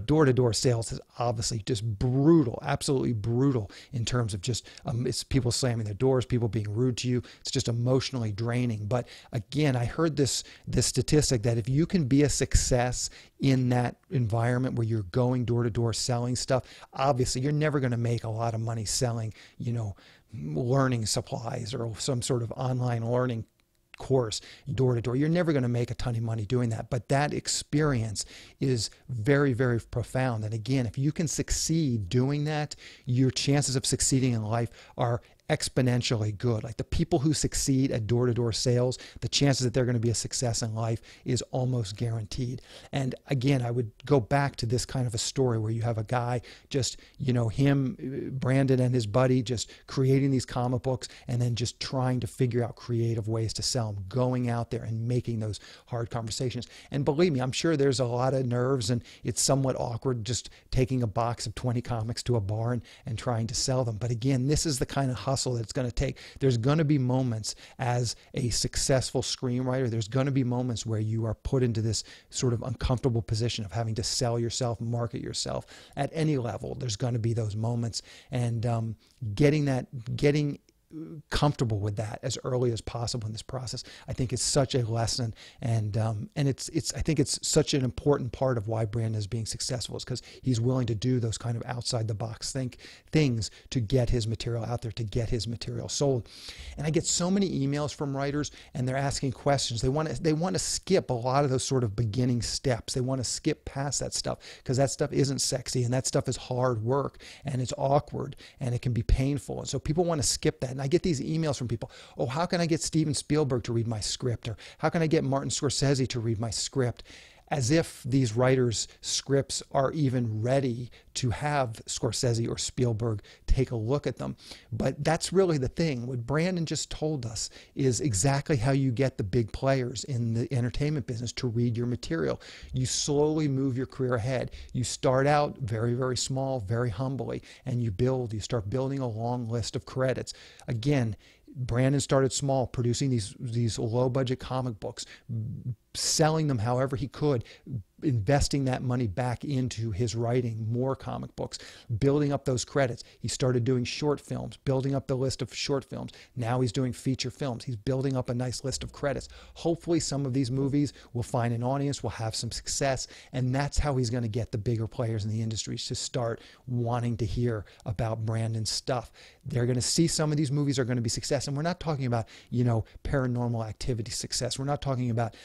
door to door sales is obviously just brutal, absolutely brutal in terms of just it's people slamming their doors, people being rude to you. It's just emotionally draining. But again, I heard this statistic that if you can be a success in that environment where you're going door to door selling stuff, obviously you're never going to make a lot of money selling, learning supplies or some sort of online learning course door to door. You're never going to make a ton of money doing that, but that experience is very, very profound. And again, if you can succeed doing that, your chances of succeeding in life are exponentially good. Like the people who succeed at door-to-door sales, the chances that they're going to be a success in life is almost guaranteed. And again, I would go back to this kind of a story where you have a guy just, him, Brandon and his buddy just creating these comic books and then just trying to figure out creative ways to sell them, going out there and making those hard conversations. And believe me, I'm sure there's a lot of nerves and it's somewhat awkward just taking a box of 20 comics to a bar and trying to sell them. But again, this is the kind of hustle that it's going to take. There's going to be moments as a successful screenwriter, there's going to be moments where you are put into this sort of uncomfortable position of having to sell yourself, market yourself at any level. There's going to be those moments, and getting comfortable with that as early as possible in this process, I think is such a lesson, and it's I think it's such an important part of why Brandon is being successful, is because he's willing to do those kind of outside the box things to get his material out there, to get his material sold. And I get so many emails from writers, and they're asking questions. They want to skip a lot of those sort of beginning steps. They want to skip past that stuff because that stuff isn't sexy, and that stuff is hard work, and it's awkward, and it can be painful. And so people want to skip that. And I get these emails from people, oh, how can I get Steven Spielberg to read my script? Or how can I get Martin Scorsese to read my script? As if these writers' scripts are even ready to have Scorsese or Spielberg take a look at them. But that's really the thing. What Brandon just told us is exactly how you get the big players in the entertainment business to read your material. You slowly move your career ahead. You start out very, very small, very humbly, and you start building a long list of credits. Again, Brandon started small, producing these low-budget comic books, selling them however he could, investing that money back into his writing, more comic books, building up those credits. He started doing short films, building up the list of short films. Now he's doing feature films. He's building up a nice list of credits. Hopefully some of these movies will find an audience, will have some success, and that's how he's going to get the bigger players in the industry to start wanting to hear about Brandon's stuff. They're going to see some of these movies are going to be success, and we're not talking about, Paranormal Activity success. We're not talking about,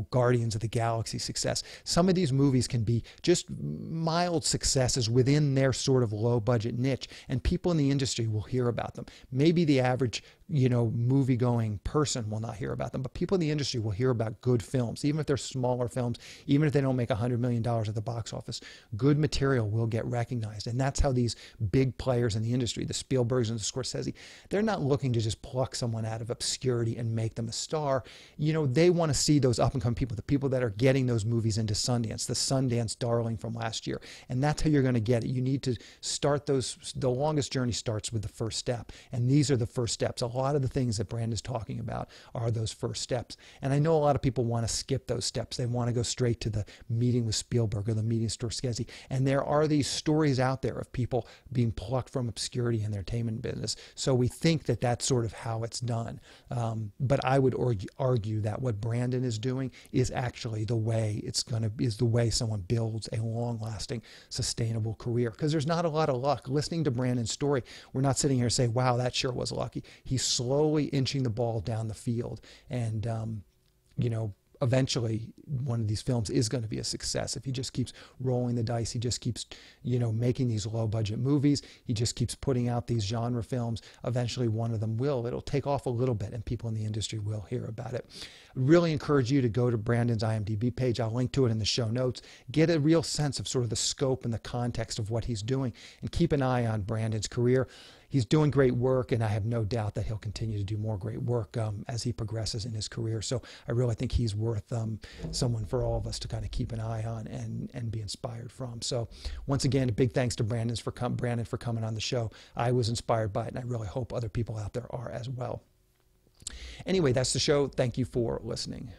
Guardians of the Galaxy success. Some of these movies can be just mild successes within their sort of low budget niche, and people in the industry will hear about them. Maybe the average, movie going person will not hear about them, but people in the industry will hear about good films, even if they're smaller films, even if they don't make $100 million at the box office. Good material will get recognized, and that's how these big players in the industry, the Spielbergs and the Scorsese, they're not looking to just pluck someone out of obscurity and make them a star. They want to see those up and coming people, the people that are getting those movies into Sundance, the Sundance darling from last year, and that's how you're going to get it. You need to start those. The longest journey starts with the first step, and these are the first steps. A lot of the things that Brandon's talking about are those first steps, and I know a lot of people want to skip those steps. They want to go straight to the meeting with Spielberg or the meeting with Scorsese, and there are these stories out there of people being plucked from obscurity in the entertainment business. So we think that that's sort of how it's done, but I would argue that what Brandon is doing is actually the way is the way someone builds a long-lasting, sustainable career. Because there's not a lot of luck. Listening to Brandon's story, we're not sitting here saying, wow, that sure was lucky. He's slowly inching the ball down the field, and eventually one of these films is going to be a success if he just keeps rolling the dice. He just keeps, making these low budget movies. He just keeps putting out these genre films. Eventually one of them it'll take off a little bit, and people in the industry will hear about it. Really encourage you to go to Brandon's IMDb page. I'll link to it in the show notes. Get a real sense of sort of the scope and the context of what he's doing, and keep an eye on Brandon's career. he's doing great work, and I have no doubt that he'll continue to do more great work as he progresses in his career. So I really think he's worth someone for all of us to kind of keep an eye on and be inspired from. So once again, a big thanks to Brandon for coming on the show. I was inspired by it, and I really hope other people out there are as well. Anyway, that's the show. Thank you for listening.